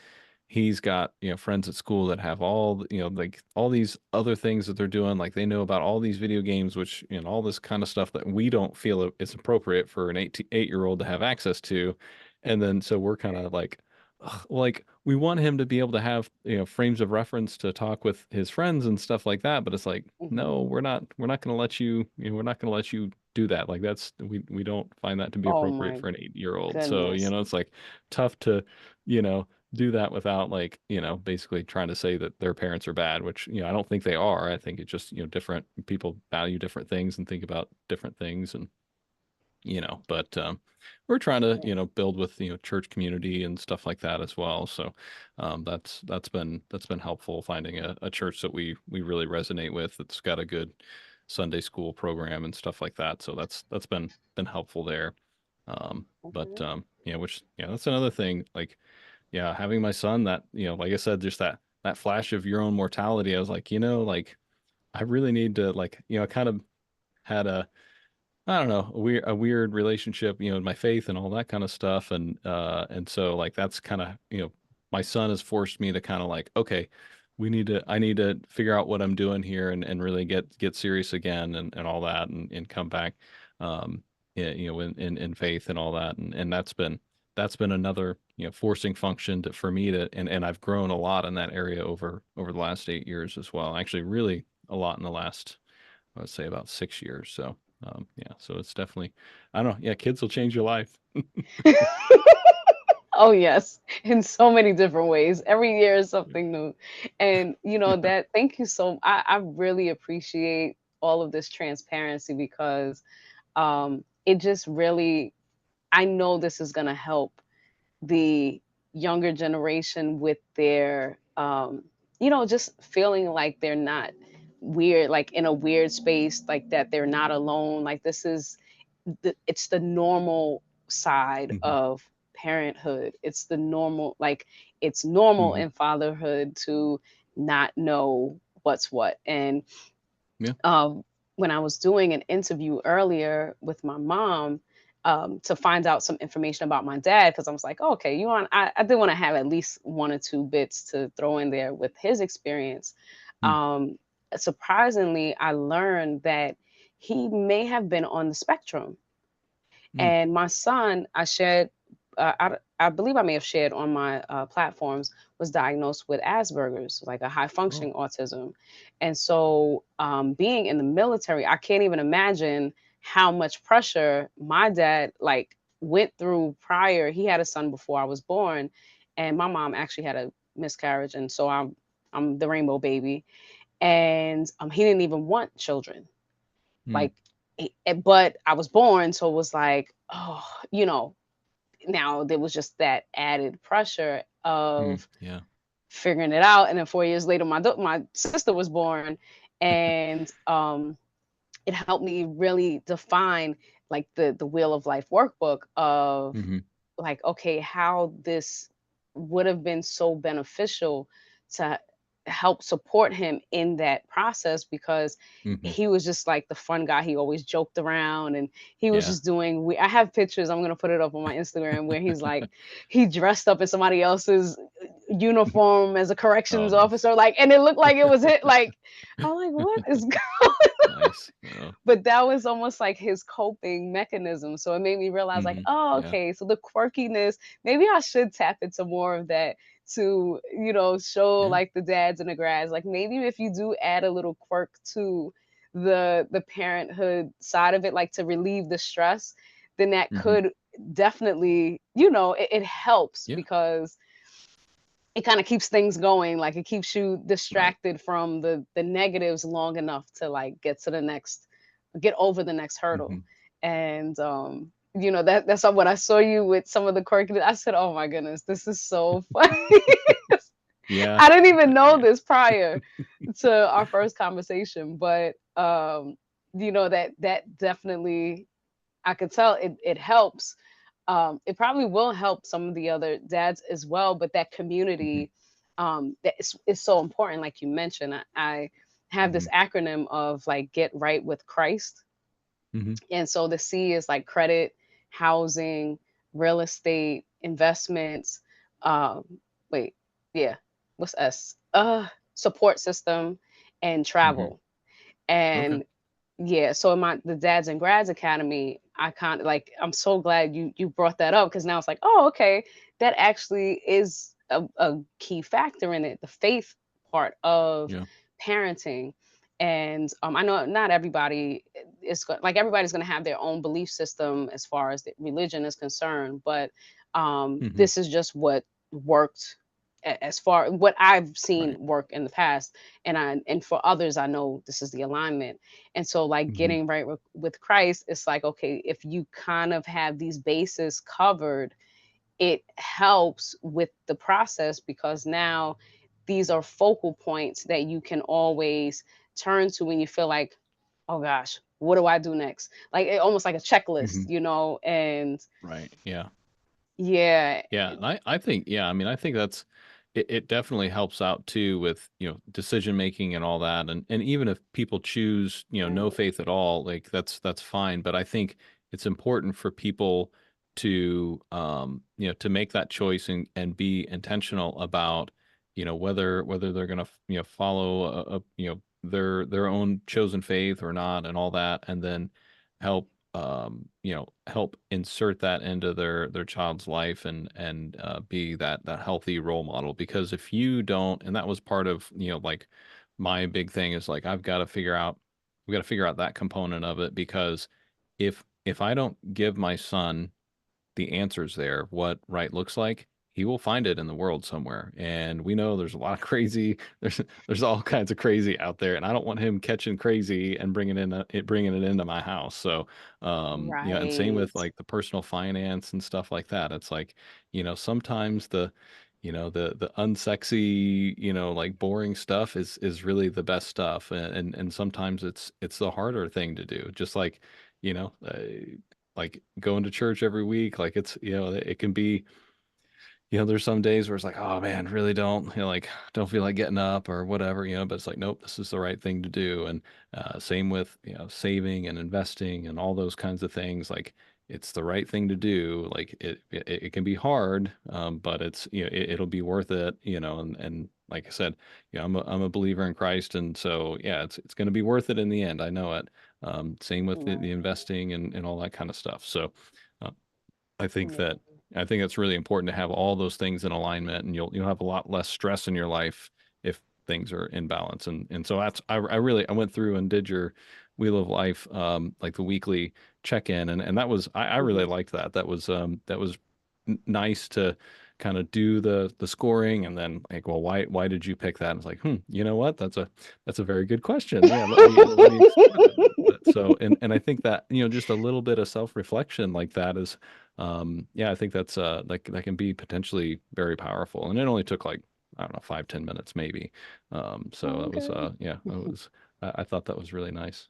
he's got friends at school that have like all these other things that they're doing, like they know about all these video games, which all this kind of stuff that we don't feel it's appropriate for an 8-year-old to have access to. And then so we're kind of like, ugh, like we want him to be able to have frames of reference to talk with his friends and stuff like that, but it's like, Mhm. no, we're not going to let you, we're not going to let you do that. Like that's we don't find that to be Oh appropriate my for an 8-year-old. So goodness. it's like tough to you know do that without like, basically trying to say that their parents are bad, which, I don't think they are. I think it's just, different people value different things and think about different things. And, but we're trying to, Yeah. build with, church community and stuff like that as well. So that's been helpful finding a church that we really resonate with, that's got a good Sunday school program and stuff like that. So that's been helpful there. But Okay. which, that's another thing. Like, yeah, having my son, that, like I said, just that flash of your own mortality. I was like, like I really need to, like, I kind of had I don't know, a weird relationship, with my faith and all that kind of stuff. And so like that's kind of, my son has forced me to kind of like, okay, I need to figure out what I'm doing here, and really get serious again, and all that, and come back, yeah, in faith and all that. And that's been another, forcing function for me to, and I've grown a lot in that area over the last 8 years as well. Actually, really a lot in the last, I would say, about 6 years. So, yeah, so it's definitely, I don't know. Yeah, kids will change your life. Oh yes, in so many different ways. Every year is something new. And that thank you I really appreciate all of this transparency because it just really I know this is gonna help the younger generation with their just feeling like they're not weird, like in a weird space, like that they're not alone, like this is it's the normal side Hmm. of parenthood. It's the normal, like it's normal Hmm. in fatherhood to not know what's what. And Yeah. when I was doing an interview earlier with my mom, to find out some information about my dad, because I was like, oh, okay, I did want to have at least one or two bits to throw in there with his experience. Mm. Um, Surprisingly, I learned that he may have been on the spectrum. Mm. And my son, I believe I may have shared on my platforms, was diagnosed with Asperger's, like a high Oh. functioning autism. And so, being in the military, I can't even imagine how much pressure my dad like went through prior. He had a son before I was born, and my mom actually had a miscarriage, and so I'm the rainbow baby. And he didn't even want children, Mm. like, but I was born, so it was like, oh, now there was just that added pressure Mm. of Yeah. figuring it out. And then 4 years later, my sister was born, and it helped me really define like the Wheel of Life workbook of Hmm. like, okay, how this would have been so beneficial to help support him in that process, because Hmm. he was just like the fun guy. He always joked around, and he was Yeah. just doing I have pictures, I'm going to put it up on my Instagram, where he's like he dressed up in somebody else's uniform as a Oh, corrections nice. officer, like, and it looked like it was hit, like I'm like, what is Nice. Oh. but that was almost like his coping mechanism. So it made me realize, like, Hmm. oh, Yeah. okay, so the quirkiness, maybe I should tap into more of that to, show Yeah. like the dads and the grads. Like maybe if you do add a little quirk to the parenthood side of it, like to relieve the stress, then that Hmm. could definitely, it helps Yeah. because it kind of keeps things going, like it keeps you Right. distracted from the negatives long enough to like get over the next hurdle. Hmm. And that's what I saw you with some of the quirky. I said, oh my goodness, this is so funny. Yeah. I didn't even know Yeah. this prior to our first conversation, but that definitely, I could tell it helps. It probably will help some of the other dads as well, but that Hmm. community, that is so important. Like you mentioned, I have this Hmm. acronym of like get right with Christ. Hmm. And so the C is like credit, housing, real estate, investments. Wait, yeah, what's S? Support system and Hmm. travel. Okay. And yeah, so in the Dads and Grads Academy, I kind of like, I'm so glad you brought that up, because now it's like, oh, okay, that actually is a key factor in it, the faith part of Yeah. parenting. And I know not everybody like everybody's going to have their own belief system as far as the religion is concerned, but Hmm. this is just what worked as far what I've Right. seen work in the past, and for others I know this is the alignment. And so like Hmm. getting right with Christ, it's like, okay, if you kind of have these bases covered, it helps with the process, because now these are focal points that you can always turn to when you feel like, oh gosh, what do I do next? Like almost like a checklist, Hmm. and Right. Yeah. yeah. Yeah, and I think yeah, I mean I think that's it definitely helps out too with, decision making and all that. And even if people choose, no Right. faith at all, like that's fine. But I think it's important for people to to make that choice and be intentional about, whether they're gonna, follow their own chosen faith or not and all that, and then help help insert that into their child's life and be that healthy role model. Because if you don't, and that was part of, like my big thing is like we got to figure out that component of it. Because if I don't give my son the answers there, what right looks like, he will find it in the world somewhere. And we know there's a lot of crazy, there's all kinds of crazy out there, and I don't want him catching crazy and bringing it into my house. So, and same with Right. like the personal finance and stuff like that. It's like, sometimes the unsexy, like boring stuff is really the best stuff. And sometimes it's the harder thing to do. Just like, you know, uh, like going to church every week, like it's, it can be, there's some days where it's like, oh man, really don't, like don't feel like getting up or whatever, but it's like, nope, this is the right thing to do. And same with, saving and investing and all those kinds of things. Like it's the right thing to do. Like it can be hard, but it's, it'll be worth it, and like I said, I'm a believer in Christ. And so, yeah, it's going to be worth it in the end. I know it. Same with the Right. investing and all that kind of stuff. So, uh, I think that Yeah. I think it's really important to have all those things in alignment, and you'll have a lot less stress in your life if things are in balance. And so I went through and did your Wheel of Life, like the weekly check-in, and that was I really Mhm. liked that. That was nice to kind of do the scoring, and then like, well, why did you pick that? And it's like, you know what? That's a very good question. Yeah, let me explore that a little bit. So, and I think that, just a little bit of self-reflection like that is, yeah, I think that's like that can be potentially very powerful. And it only took like, I don't know, 5-10 minutes maybe. So that was Okay. yeah, I thought that was really nice.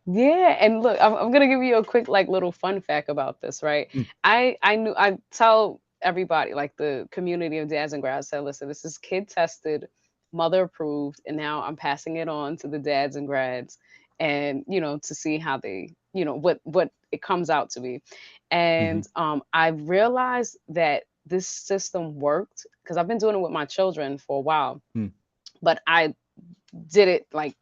Yeah, and look, I'm gonna give you a quick like little fun fact about this, right? Mm, I tell everybody, like the community of dads and grads, said, listen, this is kid tested, mother approved, and now I'm passing it on to the dads and grads, and to see how they, what it comes out to be. mhm, And I realized that this system worked because I've been doing it with my children for a while, mm, but I did it like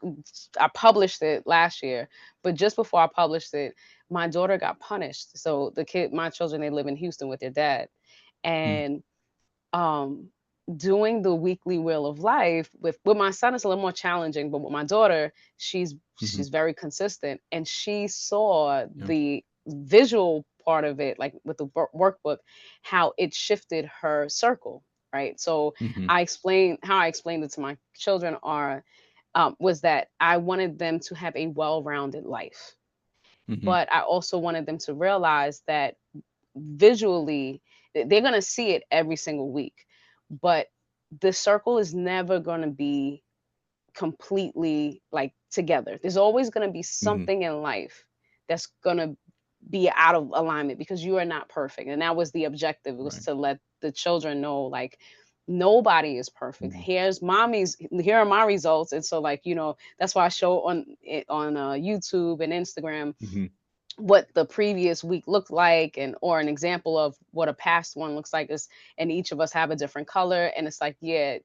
I published it last year, but just before I published it, my daughter got punished. So my children, they live in Houston with their dad, mm, and um, doing the weekly Wheel of Life with my son is a little more challenging, but with my daughter, mhm, she's very consistent, and she saw yeah, the visual part of it, like with the workbook, how it shifted her circle. Right. So mhm, I explained it to my children was that I wanted them to have a well-rounded life, mhm, but I also wanted them to realize that visually they're going to see it every single week, but the circle is never going to be completely like together. There's always going to be mhm, something in life that's going to be out of alignment because you are not perfect. And that was the objective, was right, to let the children know, like, nobody is perfect. mhm, Here are my results. And so, like, that's why I show on YouTube and Instagram mhm, what the previous week looked like, and or an example of what a past one looks like is, and each of us have a different color, and it's like, yeah,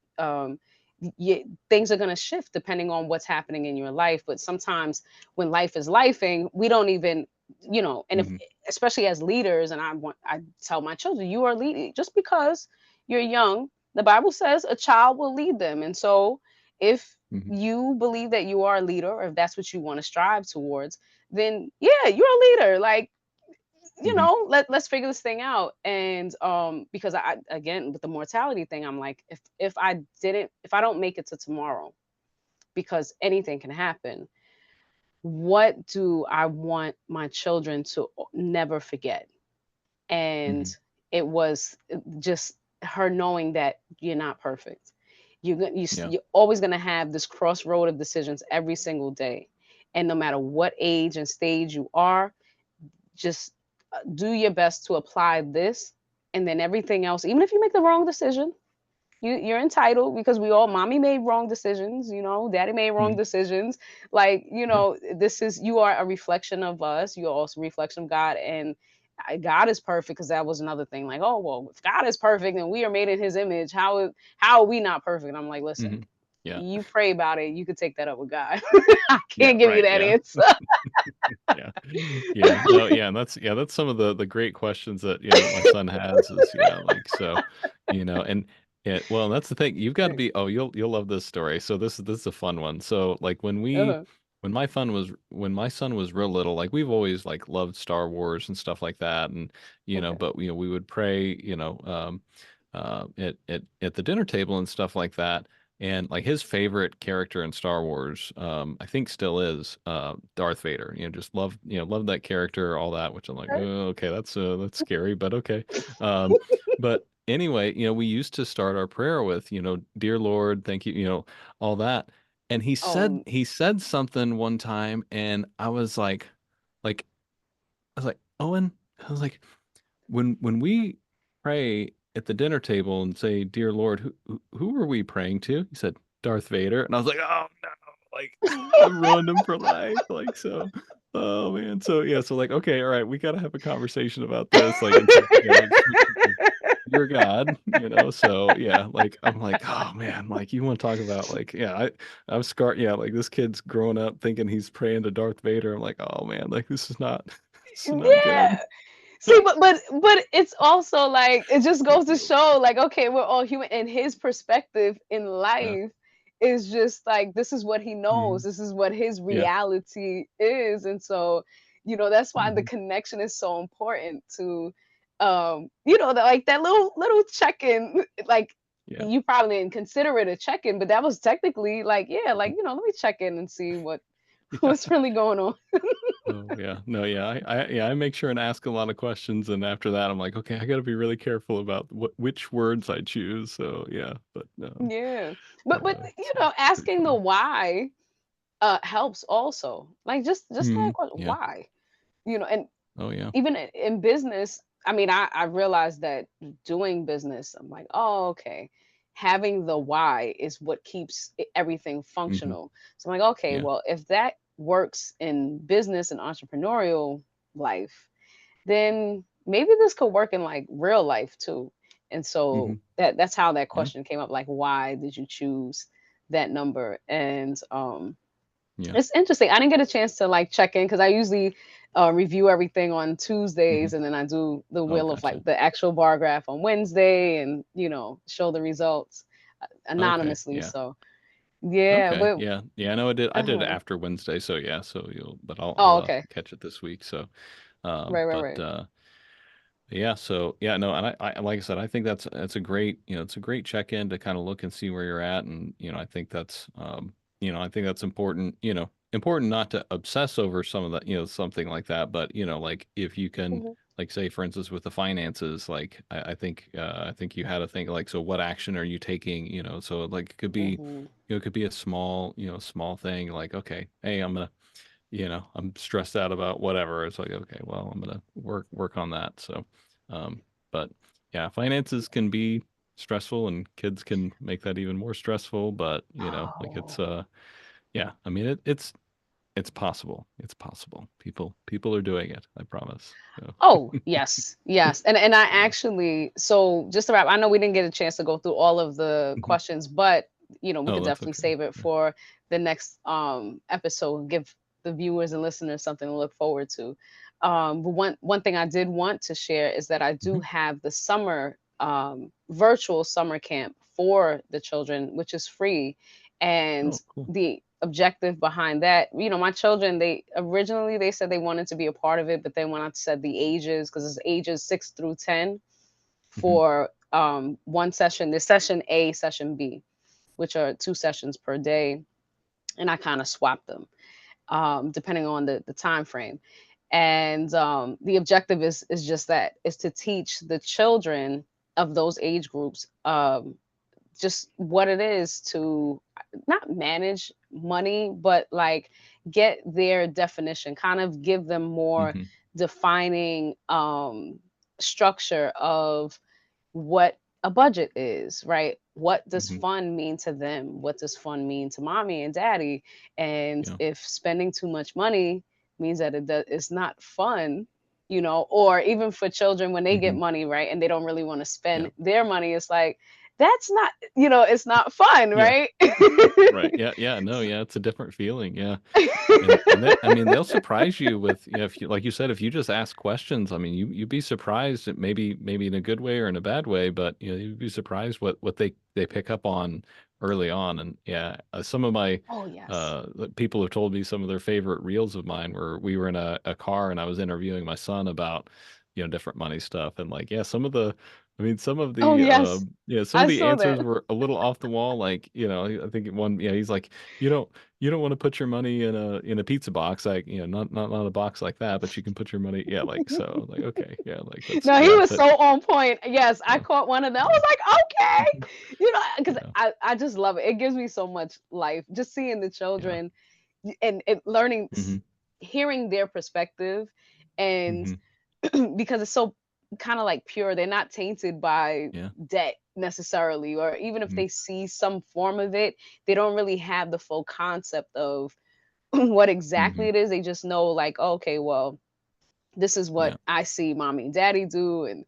yeah, things are going to shift depending on what's happening in your life. But sometimes when life is lifing, we don't even, and if, mhm, especially as leaders, and I tell my children, you are leading just because you're young. The Bible says a child will lead them. And so if mhm, you believe that you are a leader, or if that's what you want to strive towards, then yeah, you're a leader. Like, Hmm. let's figure this thing out. And because I again with the mortality thing, I'm like, if I don't make it to tomorrow, because anything can happen, what do I want my children to never forget? And Hmm. it was just her knowing that you're not perfect. Yeah. You're always going to have this crossroad of decisions every single day, and no matter what age and stage you are, just do your best to apply this, and then everything else, even if you make the wrong decision, you're entitled, because we all, mommy made wrong decisions, daddy made wrong Hmm. decisions. Like, Yeah. this is, you are a reflection of us, you're also a reflection of God. And God is perfect, because that was another thing, like, oh well, if God is perfect and we are made in his image, how are we not perfect? I'm like, listen, Hmm. Yeah. you pray about it, you could take that up with God. I Yeah. can't give you Right. that Yeah. answer. Yeah. Yeah. No, yeah. And that's some of the great questions that, that my son has is, like, so, and well, that's the thing. You've got to be, oh, you'll love this story. So this is a fun one. So like Uh-huh. when my son was real little, like we've always like loved Star Wars and stuff like that. And, Okay. but, we would pray, at the dinner table and stuff like that. And like his favorite character in Star Wars, I think still is Darth Vader. Just love that character, all that. Which I'm like, oh, okay, that's scary, but okay. Um, but anyway, we used to start our prayer with, dear Lord, thank you, all that. And um he said something one time, and like I was like, Owen, I was like, when we pray at the dinner table and say, "Dear Lord," who are we praying to? He said, "Darth Vader," and I was like, "Oh no!" Like I've ruined him for life. Like so, oh man. So yeah. So like, okay, all right, we got to have a conversation about this. Like, and so like switch it to your God. So yeah. Like I'm like, oh man. Like you want to talk about like, yeah, I'm scarred. Yeah. Like this kid's growing up thinking he's praying to Darth Vader. I'm like, oh man. Like this is not. This is not good. yeah. See, but it's also like, it just goes to show, like, okay, we're all human, and his perspective in Yeah. life is just like, this is what he knows, Mhm. this is what his Yeah. reality is. And so, that's why the Mhm. connection is so important to, like that little check-in, like, Yeah. you probably didn't consider it a check-in, but that was technically like, yeah, like, let me check in and see Yeah. what's really going on. Oh, yeah. No, yeah. I make sure and ask a lot of questions, and after that, I'm like, okay, I got to be really careful about which words I choose. So, yeah. But Yeah. But it's pretty asking the funny. why helps also. Like, just that Hmm. question, Yeah. why? And Oh, yeah. even in business, I mean, I realized that doing business, I'm like, oh, okay. Having the why is what keeps everything Hmm. functional. So I'm like, okay, Yeah. well, if that works in business and entrepreneurial life, then maybe this could work in like real life too. And so Hmm. that's how that Yeah. question came up, like, why did you choose that number? And Yeah. it's interesting. I didn't get a chance to like check in, because I usually review everything on Hmm. Tuesdays, and then I do the Oh, wheel of gotcha. like the actual bar graph on Wednesday, and show the results Okay. anonymously. Yeah. So yeah, Okay. but Yeah. Yeah. I know I did it uh-huh. after Wednesday. So yeah. So but I'll Oh, okay. catch it this week. So, Right, right, but right. yeah, so yeah, no, and I like I said, I think that's a great, it's a great check-in to kind of look and see where you're at, and I think I think that's important, important not to obsess over some of that, something like that, but like if you can, Hmm. like say for instance with the finances, like I think you had to think like, so what action are you taking, so like it could be, Hmm. it could be a small, small thing like, okay, hey, I'm stressed out about whatever. It's like, okay, well, I'm gonna work on that. So, um, but yeah, finances can be stressful, and kids can make that even more stressful. But like it's Oh. yeah, I mean it's possible. It's possible. People are doing it. I promise. So, Oh, yes, yes. And I yeah. actually, so just to wrap, I know we didn't get a chance to go through all of the Mhm. questions, but we Oh, could that's definitely okay. save it Yeah. for the next episode, give the viewers and listeners something to look forward to. But one thing I did want to share is that I do Hmm. have the summer virtual summer camp for the children, which is free. And Oh, cool. objective behind that, my children, they originally they said they wanted to be a part of it, but then when I said the ages, because it's ages 6 through 10 Hmm. for one session, this session A, session B, which are 2 sessions per day, and I kind of swapped them depending on the time frame. And the objective is just that, is to teach the children of those age groups just what it is to not manage money, but like get their definition, kind of give them more Hmm. defining structure of what a budget is, right? What does Hmm. fun mean to them? What does fun mean to mommy and daddy? And Yeah. if spending too much money means that it's not fun, or even for children when they get Hmm. money, right? And they don't really want to Yeah. spend their money, it's like, that's not, it's not fun, Yeah. right? Right. Yeah. Yeah. No. Yeah. It's a different feeling. Yeah. And that, I mean, they'll surprise you with, if you, like you said, if you just ask questions, I mean, you'd be surprised at maybe in a good way or in a bad way, but you'd be surprised what they pick up on early on. And yeah, some of my Oh, yes. people have told me some of their favorite reels of mine where we were in a car and I was interviewing my son about, different money stuff. And like, yeah, some of Oh, the yes. some of I the saw answers that. were a little off the wall. Like, I think one, yeah, he's like, you don't you don't want to put your money in a pizza box, like, not a box like that, but you can put your money, yeah, like, so, like, okay, yeah, like, that's, No, he yeah, was but so on point. Yes, I yeah, caught one of them. I yeah, was like, okay, because yeah, I just love it. It gives me so much life just seeing the yeah, children and learning, hmm, hearing their perspective, and hmm, because it's so kind of like pure, they're not tainted by yeah, debt necessarily, or even if hmm, they see some form of it, they don't really have the full concept of what exactly hmm, it is. They just know, like, oh, okay, well, this is what yeah, I see mommy and daddy do, and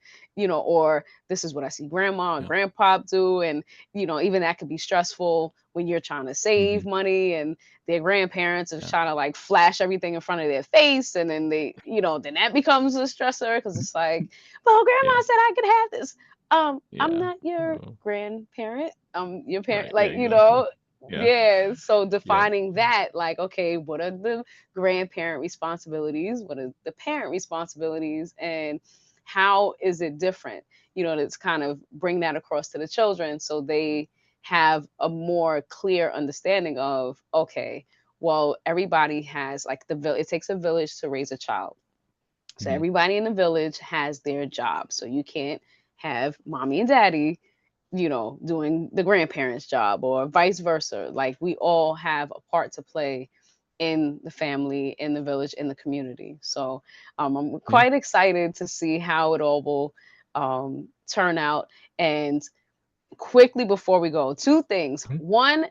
or this is what I see grandma and yeah, grandpa do, and even that could be stressful when you're trying to hmm, save money, and their grandparents is yeah, trying to like flash everything in front of their face, and then then that becomes a stressor because it's like, well, grandma yeah, said I could have this. I'm yeah, not your oh, grandparent. Your parent, right, yeah, like, exactly, yeah, yeah. So yeah, defining that, like, okay, what are the grandparent responsibilities, what are the parent responsibilities, and how is it different, that's kind of bring that across to the children so they have a more clear understanding of, okay, well, everybody has, like, it takes a village to raise a child, so hmm, everybody in the village has their job, so you can't have mommy and daddy doing the grandparents' job or vice versa. Like, we all have a part to play in the family, in the village, in the community. So I'm yeah, quite excited to see how it all will turn out. And quickly before we go, two things. mhm. One,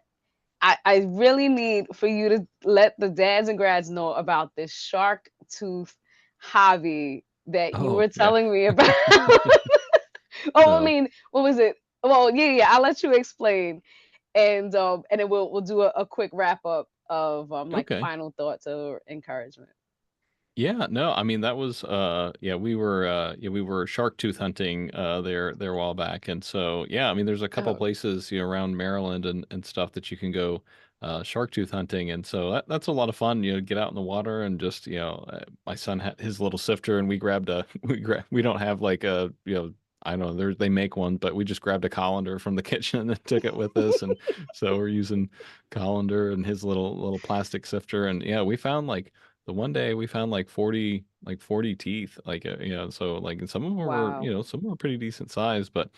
I really need for you to let the dads and grads know about this shark tooth hobby that you Oh, were yeah, telling me about. Oh, I so, mean, what was it? Well, yeah, yeah. I'll let you explain, and then we'll do a quick wrap up of like okay. final thoughts or encouragement. Yeah, no, I mean that was yeah, we were shark tooth hunting there a while back. And so yeah, I mean there's a couple Oh, places, around Maryland and stuff that you can go shark tooth hunting. And so that's a lot of fun, get out in the water and just, my son had his little sifter and we grabbed a we don't have like a, I don't know, they make one, but we just grabbed a colander from the kitchen and took it with us. And so we're using colander and his little plastic sifter. And yeah, we found like the one day we found like 40 teeth, like, so like, and some of them were, wow. some of them were pretty decent size, but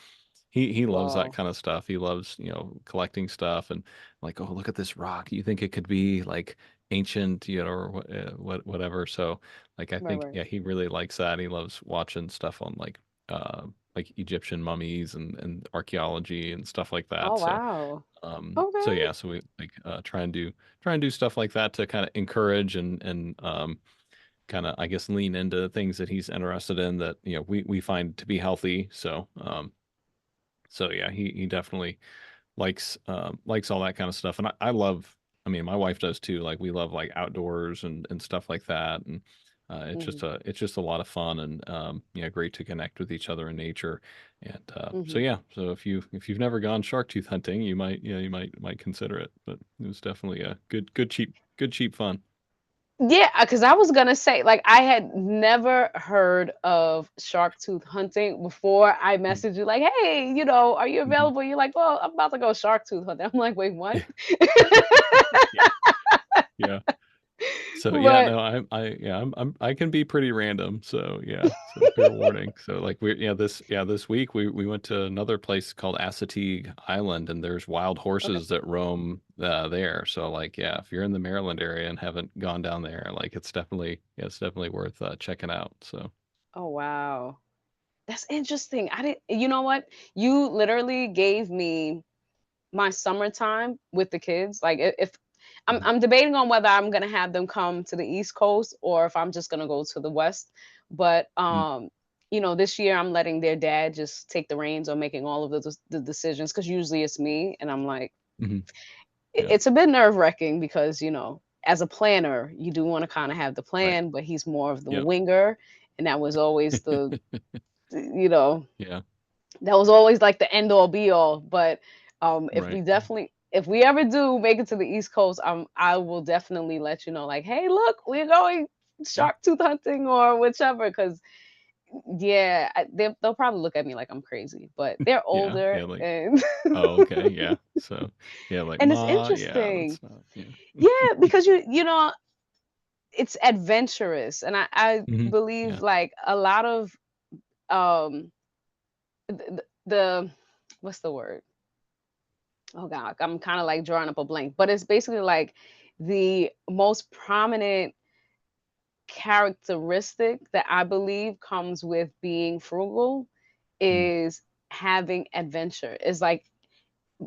he loves that Whoa. kind of stuff. He loves, collecting stuff and like, oh, look at this rock. You think it could be like ancient, or whatever. So like, I Right, think, right. yeah, he really likes that. He loves watching stuff on uh, like Egyptian mummies and archaeology and stuff like Oh, that. So, wow. so Okay. yeah, so we like try and do stuff like that to kind of encourage and kind of, I guess, lean into things that he's interested in that we find to be healthy. So so yeah, he definitely likes all that kind of stuff, and I love. I mean, my wife does too. Like we love like outdoors and stuff like that, and Mhm. It's just a lot of fun, and yeah, great to connect with each other in nature. And so Mhm. yeah, so if you've never gone shark tooth hunting, you might consider it. But it was definitely a good cheap fun. Yeah, because I was gonna say, like, I had never heard of shark tooth hunting before I messaged you, like, "Hey, are you Mm-hmm. available?" You're like, "Well, I'm about to go shark tooth hunting." I'm like, "Wait, what?" Yeah, yeah, yeah. So yeah, But no, I can be pretty random. So yeah, so fair warning. So like this week we went to another place called Assateague Island, and there's wild okay. horses that roam there. So like yeah, if you're in the Maryland area and haven't gone down there, like it's definitely worth checking out. So Oh, wow. That's interesting. I didn't You know what? You literally gave me my summertime with the kids. Like, if mhm, I'm debating on whether I'm gonna have them come to the East Coast or if I'm just gonna go to the West. But mm, this year I'm letting their dad just take the reins on making all of the decisions because usually it's me, and I'm like, mhm, yeah, it's a bit nerve-wracking because as a planner, you do want to kind of have the right, plan, but he's more of the yep, winger, and that was always you know yeah, that was always like the end all be all. But right, if we ever do make it to the East Coast, I will definitely let you know, like, hey, look, we're going yeah, shark tooth hunting or whichever. Because yeah, they'll probably look at me like I'm crazy, but they're yeah, older, yeah, like and oh okay, yeah. So yeah, like and it's ma, yeah, interesting. that's not yeah. Yeah, because it's adventurous, and I Hmm. believe Yeah. like a lot of um the what's the word? Oh god, I'm kind of like drawing up a blank, but it's basically like the most prominent characteristic that I believe comes with being frugal Mm, is having adventure. Is like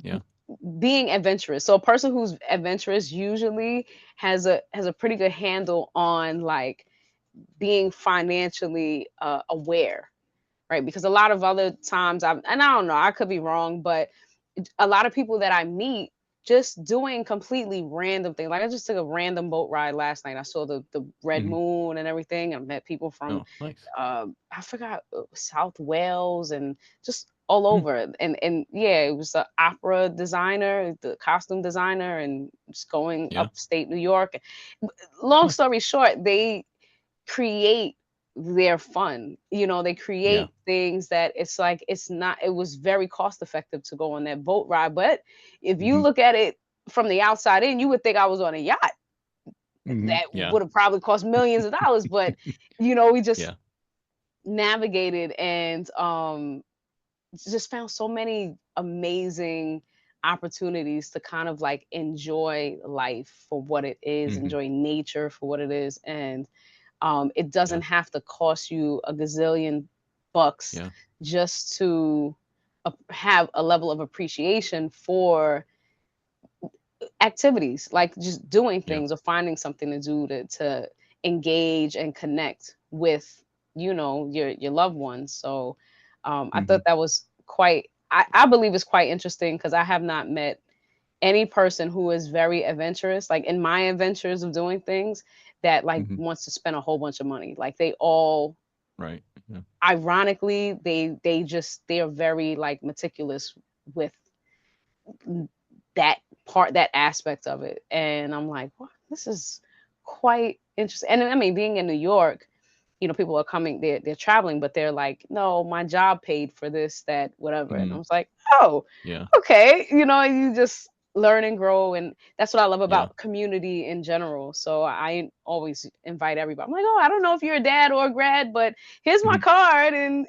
yeah. being adventurous. So a person who's adventurous usually has a pretty good handle on like being financially aware, right? Because a lot of other times and I don't know, I could be wrong, but a lot of people that I meet just doing completely random things. Like, I just took a random boat ride last night. I saw the red Hmm. moon and everything. I met people from Oh, nice. I forgot, South Wales and just all Mm, over. And yeah, it was the opera designer, the costume designer, and just going yeah. upstate New York. Long Huh. story short, they create their fun. They Yeah. create things that it's like it was very cost effective to go on that boat ride. But if you Hmm. look at it from the outside in, you would think I was on a yacht Hmm. that Yeah. would have probably cost millions of dollars. But we just Yeah. navigated and just found so many amazing opportunities to kind of like enjoy life for what it is, Hmm. enjoy nature for what it is, and it Yeah. doesn't have to cost you a gazillion bucks Yeah. just to have a level of appreciation for activities, like just doing Yeah. things or finding something to do to engage and connect with your loved ones. So I thought Hmm. that was I believe it's quite interesting because I have not met any person who is very adventurous, like in my adventures of doing things, that like Hmm. wants to spend a whole bunch of money. Like, they all, Right. Yeah. ironically, they are very like meticulous with that that aspect of it. And I'm like, wow, this is quite interesting. And I mean, being in New York, people are coming, they're traveling, but they're like, no, my job paid for this, that, whatever. And I Mm, was like, oh, yeah. okay. You just learn and grow. And that's what I love Yeah. about community in general. So I always invite everybody. I'm like, oh, I don't know if you're a dad or a grad, but here's my Mhm. card. And,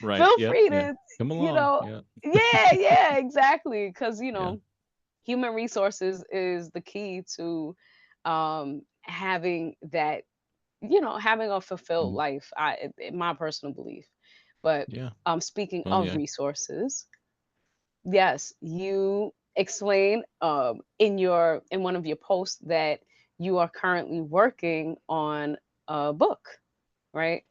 Right. feel Yep. free Yeah. to, Come you along. know, Yeah. yeah, yeah, exactly. Because, Yeah. human resources is the key to having that, having a fulfilled Mhm. life, in my personal belief. But Yeah. speaking Fun. of Yeah. resources, yes, you explain in one of your posts that you are currently working on a book, right?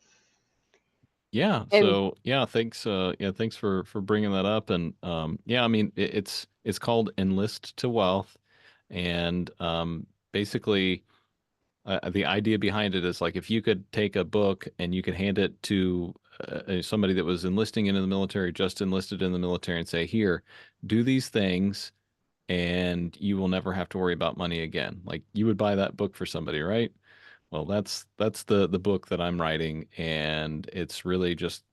Yeah. And So yeah, thanks. Yeah, thanks for bringing that up. And yeah, I mean, it's called Enlist to Wealth, and basically, the idea behind it is like if you could take a book and you could hand it to somebody that was enlisting into the military, just enlisted in the military, and say, "Here, do these things, and you will never have to worry about money again." Like you would buy that book for somebody, right? Well, that's the book that I'm writing, and it's really just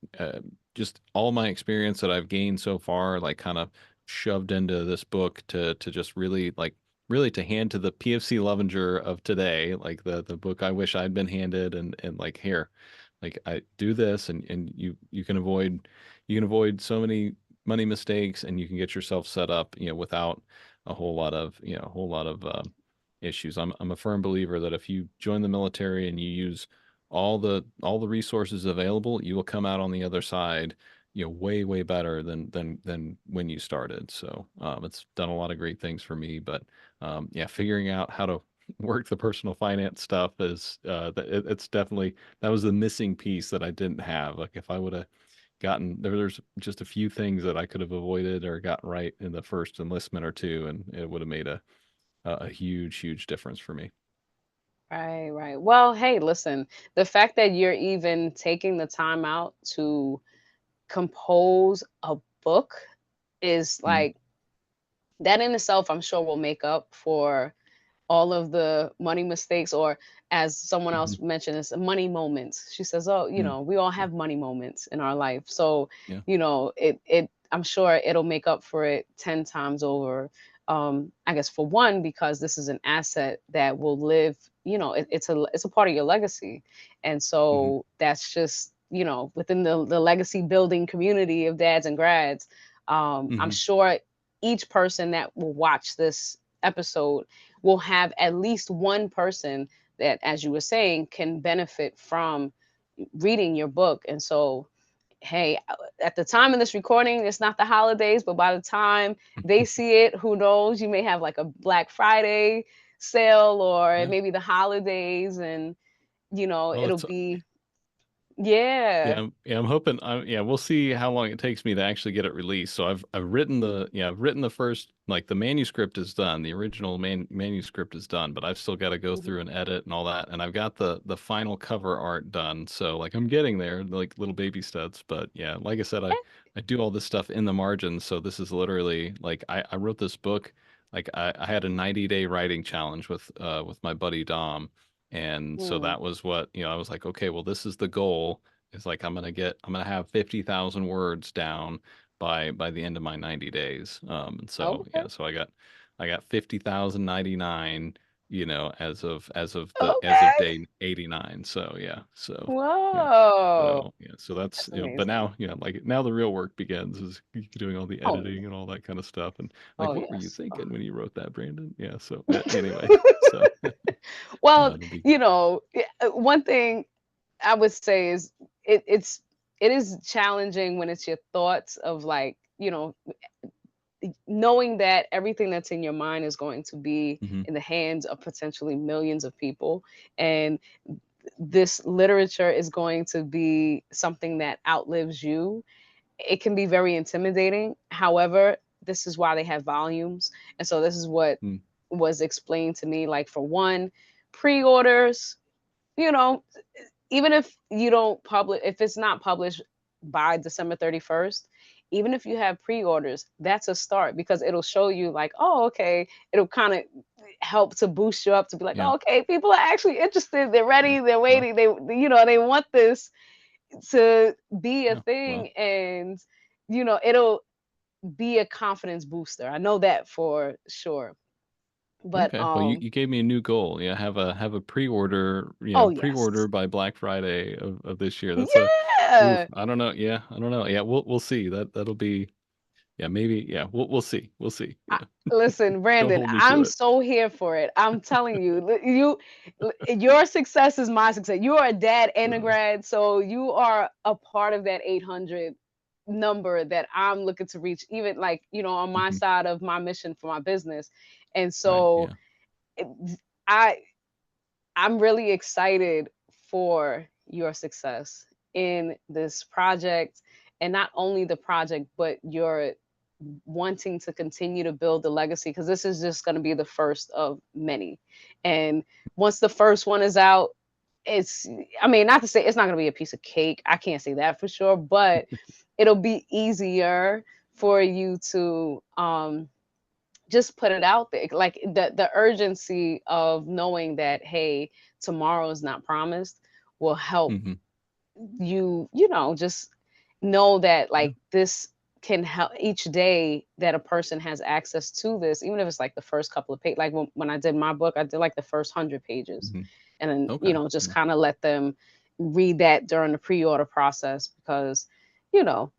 all my experience that I've gained so far, like kind of shoved into this book to just really to hand to the PFC Lovinger of today, like the book I wish I'd been handed, and like here, like I do this, and you can avoid so many money mistakes, and you can get yourself set up, without a whole lot of issues. I'm a firm believer that if you join the military and you use all the resources available, you will come out on the other side, way better than when you started. So it's done a lot of great things for me. But yeah, figuring out how to work the personal finance stuff is it's definitely that was the missing piece that I didn't have. Like if I would have gotten there's just a few things that I could have avoided or gotten right in the first enlistment or two, and it would have made a huge difference for me. Right, right. Well, hey, listen, the fact that you're even taking the time out to compose a book is Mhm, like that in itself, I'm sure will make up for all of the money mistakes, or as someone mhm, else mentioned, it's money moments. She says, oh, mm, we all yeah, have money moments in our life. So, yeah, it I'm sure it'll make up for it 10 times over. I guess for one, because this is an asset that will live, it's a part of your legacy. And mhm, so that's just, within the legacy building community of dads and grads. I'm mhm, sure each person that will watch this episode will have at least one person that, as you were saying, can benefit from reading your book. And so, hey, at the time of this recording, it's not the holidays, but by the time they see it, who knows? You may have like a Black Friday sale or yeah. maybe the holidays, and Well, it'll it's be, yeah, yeah. I'm hoping. Yeah, we'll see how long it takes me to actually get it released. So I've written the first, like the manuscript is done, the original manuscript is done, but I've still got to go Mhm. through and edit and all that, and I've got the final cover art done. So like I'm getting there, like little baby steps. But yeah, like I said, I do all this stuff in the margins. So this is literally like I wrote this book. Like I had a 90-day writing challenge with my buddy Dom. And so Mm. that was what, I was like, okay, well, this is the goal. It's like I'm gonna have 50,000 words down by the end of my 90 days. And so Okay. yeah, so I got 50,099, as of Okay. day 89. So yeah, yeah. Whoa. So that's, That's but amazing. now, like now the real work begins is doing all the Oh, editing and all that kind of stuff. And like, oh what were you yes. thinking when you wrote that, Brandon? Yeah. So anyway, so Well, it'll be, one thing I would say is it is challenging when it's your thoughts of like, knowing that everything that's in your mind is going to be mhm, in the hands of potentially millions of people, and this literature is going to be something that outlives you. It can be very intimidating. However, this is why they have volumes. And so this is what mm, was explained to me. Like, for one, pre-orders, you know, even if you don't publish, if it's not published by December 31st, even if you have pre-orders, that's a start, because it'll show you like, oh, okay, it'll kind of help to boost you up to be like, yeah. oh, okay, people are actually interested, they're Yeah. ready, they're Well, waiting, they want this to be a yeah. Well, thing. And it'll be a confidence booster. I know that for sure. But okay. Well, you gave me a new goal. Yeah, have a pre-order, oh pre-order yes. by Black Friday of this year. That's a oof. Yeah. I don't know. Yeah, I don't know. Yeah, we'll see. That'll be yeah, maybe. Yeah, we'll see. We'll see. I, Yeah. listen, Don't Brandon, hold me to I'm it. so here for it. I'm telling you, your success is my success. You are a dad and a Uh, grad, so you are a part of that 800 number that I'm looking to reach, even like, on my mhm, side of my mission for my business. And right. so Yeah. it, I I'm really excited for your success in this project, and not only the project, but your wanting to continue to build the legacy, because this is just going to be the first of many. And once the first one is out, it's, I mean, not to say it's not going to be a piece of cake. I can't say that for sure, but it'll be easier for you to just put it out there. Like the urgency of knowing that, hey, tomorrow is not promised, will help Hmm. you, just know that, Yeah. like, this can help each day that a person has access to this, even if it's like the first couple of pages. Like when I did my book, I did like the first 100 pages, Hmm. and then, Okay. just Yeah. kind of let them read that during the pre-order process, because, you know,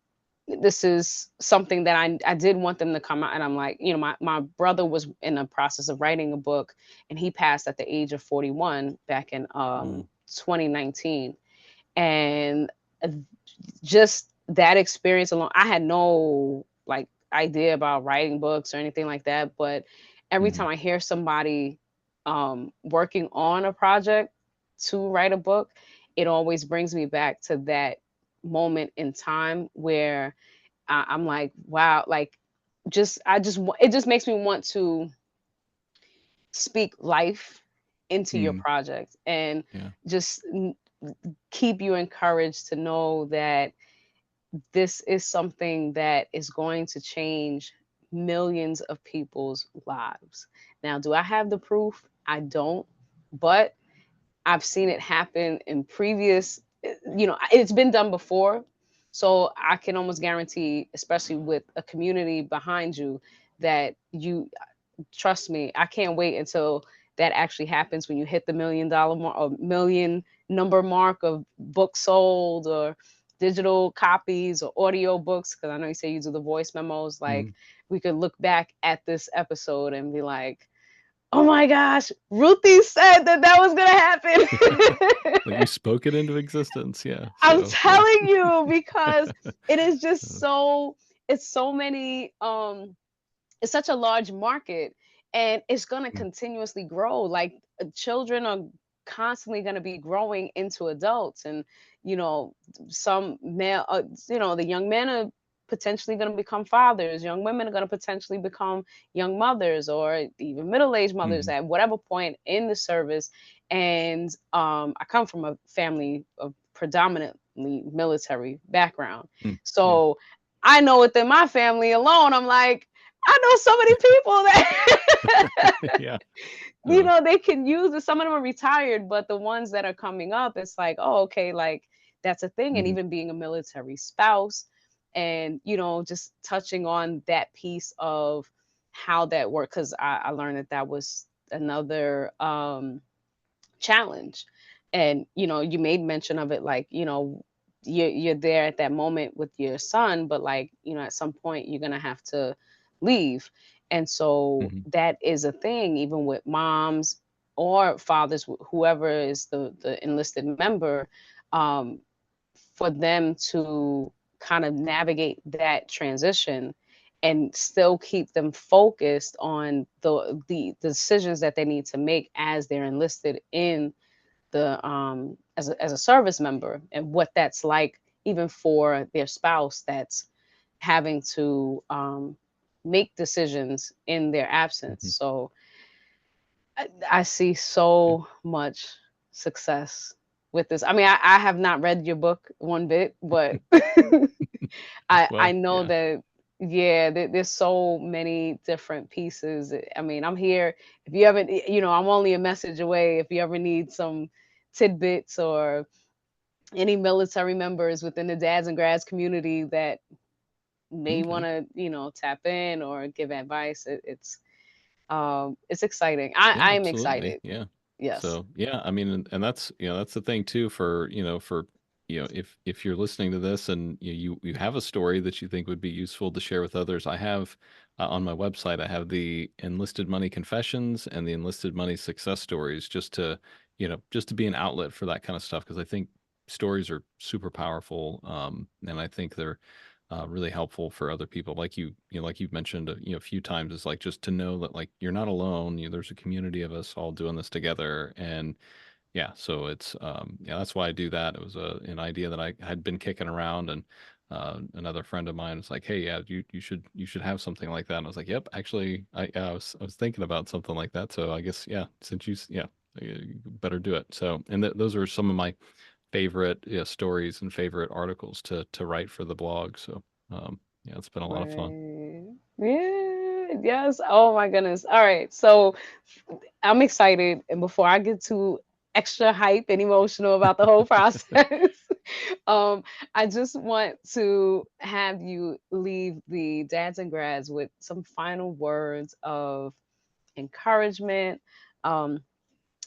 this is something that I did want them to come out. And I'm like, my brother was in the process of writing a book, and he passed at the age of 41 back in Oh. 2019. And just that experience alone, I had no, like, idea about writing books or anything like that. But every Hmm. time I hear somebody working on a project to write a book, it always brings me back to that moment in time where I'm like, wow, like, it just makes me want to speak life into your Mm. project, and Yeah. just keep you encouraged to know that this is something that is going to change millions of people's lives. Now, do I have the proof? I don't, but I've seen it happen in previous, it's been done before. So I can almost guarantee, especially with a community behind you, that you, trust me, I can't wait until that actually happens, when you hit the $1 million mark, or million number mark of books sold, or digital copies, or audio books. Because I know you say you do the voice memos. Mm. Like, we could look back at this episode and be like, oh my gosh, Ruthie said that that was going to happen. Like you spoke it into existence. Yeah. I'm So yeah. telling you, because it is just so, it's so many, it's such a large market, and it's going to Mm. continuously grow. Like, children are constantly going to be growing into adults. And, you know some male, the young men are potentially going to become fathers. Young women are going to potentially become young mothers, or even middle-aged mothers Mhm. at whatever point in the service. And I come from a family of predominantly military background, Mm. Yeah. so I know within my family alone, I'm like, I know so many people that Yeah. Uh, they can use it. Some of them are retired, but the ones that are coming up, it's like, oh, okay, like, that's a thing. And mhm. even being a military spouse, and just touching on that piece of how that worked, because I learned that that was another challenge. And you made mention of it, like, you're there at that moment with your son, but, like, at some point you're gonna have to leave. And so Mhm. that is a thing, even with moms or fathers, whoever is the enlisted member, um, for them to kind of navigate that transition, and still keep them focused on the decisions that they need to make as they're enlisted in the as a service member, and what that's like, even for their spouse that's having to make decisions in their absence. Mhm. So I see Yeah. so much success with this. I mean, I have not read your book one bit, but I Well, know yeah. that, yeah, there's so many different pieces. I mean, I'm here. If you ever, I'm only a message away. If you ever need some tidbits, or any military members within the dads and grads community that may want Okay. to, tap in or give advice, it's exciting. I Yeah, am absolutely. excited. Yeah. Yes. So yeah, I mean, and that's that's the thing too for if you're listening to this and you have a story that you think would be useful to share with others, I have on my website I have the Enlisted Money Confessions and the Enlisted Money Success Stories, just to just to be an outlet for that kind of stuff, because I think stories are super powerful, and I think they're really helpful for other people, like like you've mentioned a few times, is like just to know that like you're not alone. There's a community of us all doing this together. And yeah, so it's yeah, that's why I do that. It was an idea that I had been kicking around, and another friend of mine was like, "Hey, yeah, you should have something like that." And I was like, "Yep, actually, I was thinking about something like that. So I guess yeah, since you better do it." So and those are some of my favorite, yeah, stories and favorite articles to write for the blog. So yeah, it's been a lot of fun. Right. Yeah. Yes. Oh my goodness. All right. So I'm excited, and before I get too extra hype and emotional about the whole process, um, I just want to have you leave the dads and grads with some final words of encouragement. Um,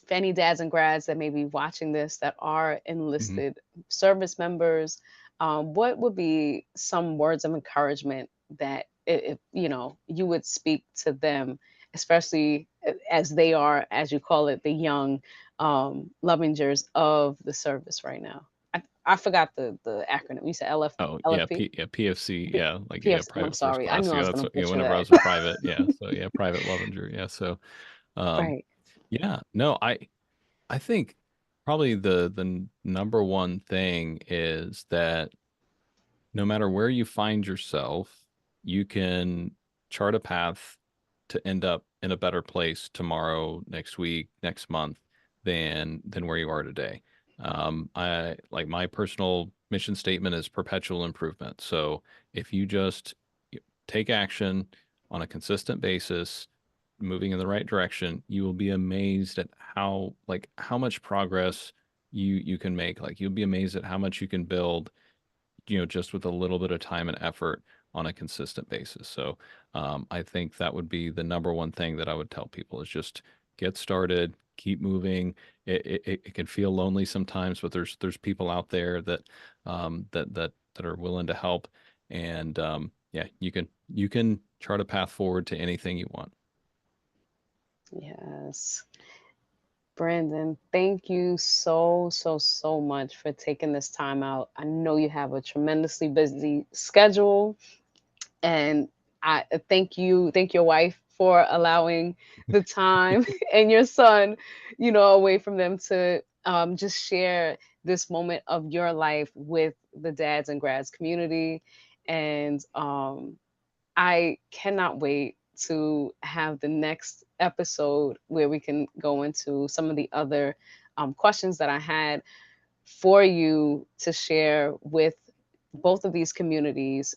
for any dads and grads that may be watching this that are Mhm. enlisted service members, what would be some words of encouragement that if you know you would speak to them, especially as they are, as you call it, the young Lovingers of the service right now? I forgot the acronym. You said Oh yeah, LFP, PFC, P- yeah, like yeah, PFC. I'm private first sorry, I knew class. I Yeah, was going that's to what, you know, butcher whenever I that. was a private, yeah, so yeah, private Lovinger, yeah. So um, Right. yeah, no, I think probably the number one thing is that no matter where you find yourself, you can chart a path to end up in a better place tomorrow, next week, next month than where you are today. I like my personal mission statement is perpetual improvement. So if you just take action on a consistent basis, moving in the right direction, you will be amazed at how much progress you can make. Like you'll be amazed at how much you can build, just with a little bit of time and effort on a consistent basis. So I think that would be the number one thing that I would tell people is just get started, keep moving. It can feel lonely sometimes, but there's people out there that are willing to help, and yeah, you can chart a path forward to anything you want. Yes. Brandon, thank you so, so, so much for taking this time out. I know you have a tremendously busy schedule, and I thank your wife for allowing the time and your son, away from them to just share this moment of your life with the dads and grads community. And I cannot wait to have the next episode where we can go into some of the other questions that I had for you to share with both of these communities,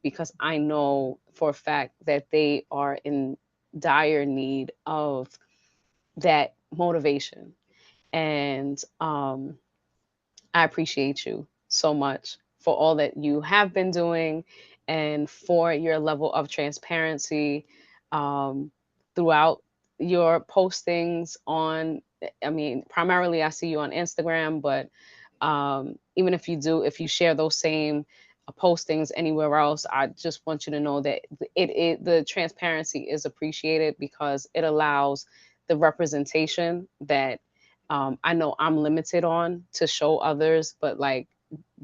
because I know for a fact that they are in dire need of that motivation. And I appreciate you so much for all that you have been doing and for your level of transparency um, throughout your postings on. I mean, primarily I see you on Instagram, but even if you share those same postings anywhere else, I just want you to know that the transparency is appreciated because it allows the representation that I know I'm limited on to show others, but like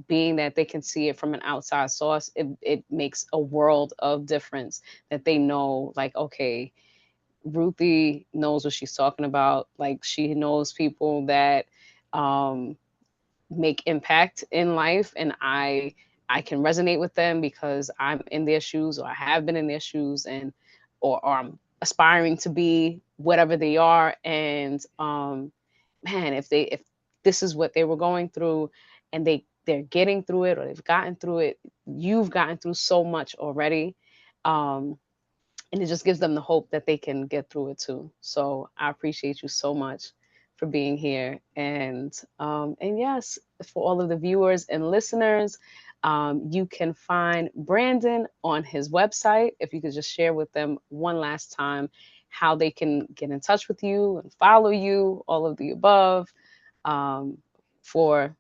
being that they can see it from an outside source, it makes a world of difference that they know, like, okay, Ruthie knows what she's talking about. Like, she knows people that um, make impact in life, and I can resonate with them because I'm in their shoes, or I have been in their shoes, and or I'm aspiring to be whatever they are. And man, if this is what they were going through, and they're getting through it, or they've gotten through it, you've gotten through so much already. um and it just gives them the hope that they can get through it too. So I appreciate you so much for being here. And yes, for all of the viewers and listeners, you can find Brandon on his website. If you could just share with them one last time how they can get in touch with you and follow you, all of the above, um, for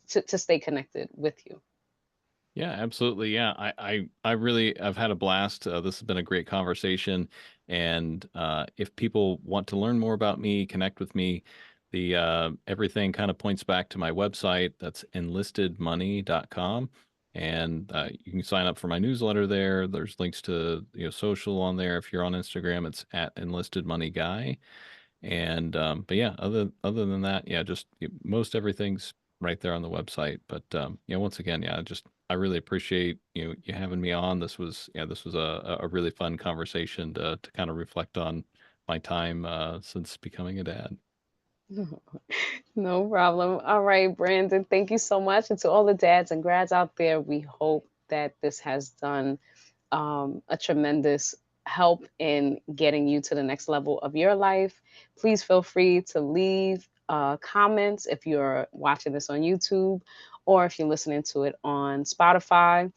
to stay connected with you. Yeah, absolutely. Yeah, I've had a blast. This has been a great conversation, and if people want to learn more about me, connect with me, the everything kind of points back to my website. That's enlistedmoney.com, and you can sign up for my newsletter there. There's links to social on there. If you're on Instagram, it's at EnlistedMoneyGuy. And but yeah, other than that, yeah, just most everything's right there on the website. But once again, yeah, just I really appreciate you having me on. This was a really fun conversation to kind of reflect on my time since becoming a dad. No problem. All right, Brandon, thank you so much. And to all the dads and grads out there, we hope that this has done a tremendous help in getting you to the next level of your life. Please feel free to leave comments if you're watching this on YouTube or if you're listening to it on Spotify.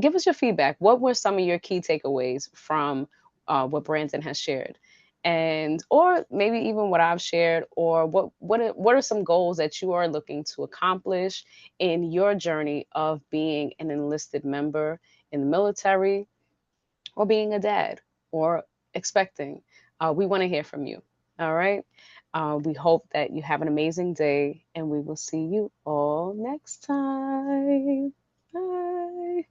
Give us your feedback. What were some of your key takeaways from what Brandon has shared? And or maybe even what I've shared, or what are some goals that you are looking to accomplish in your journey of being an enlisted member in the military, or being a dad, or expecting. We want to hear from you. All right. We hope that you have an amazing day, and we will see you all next time. Bye.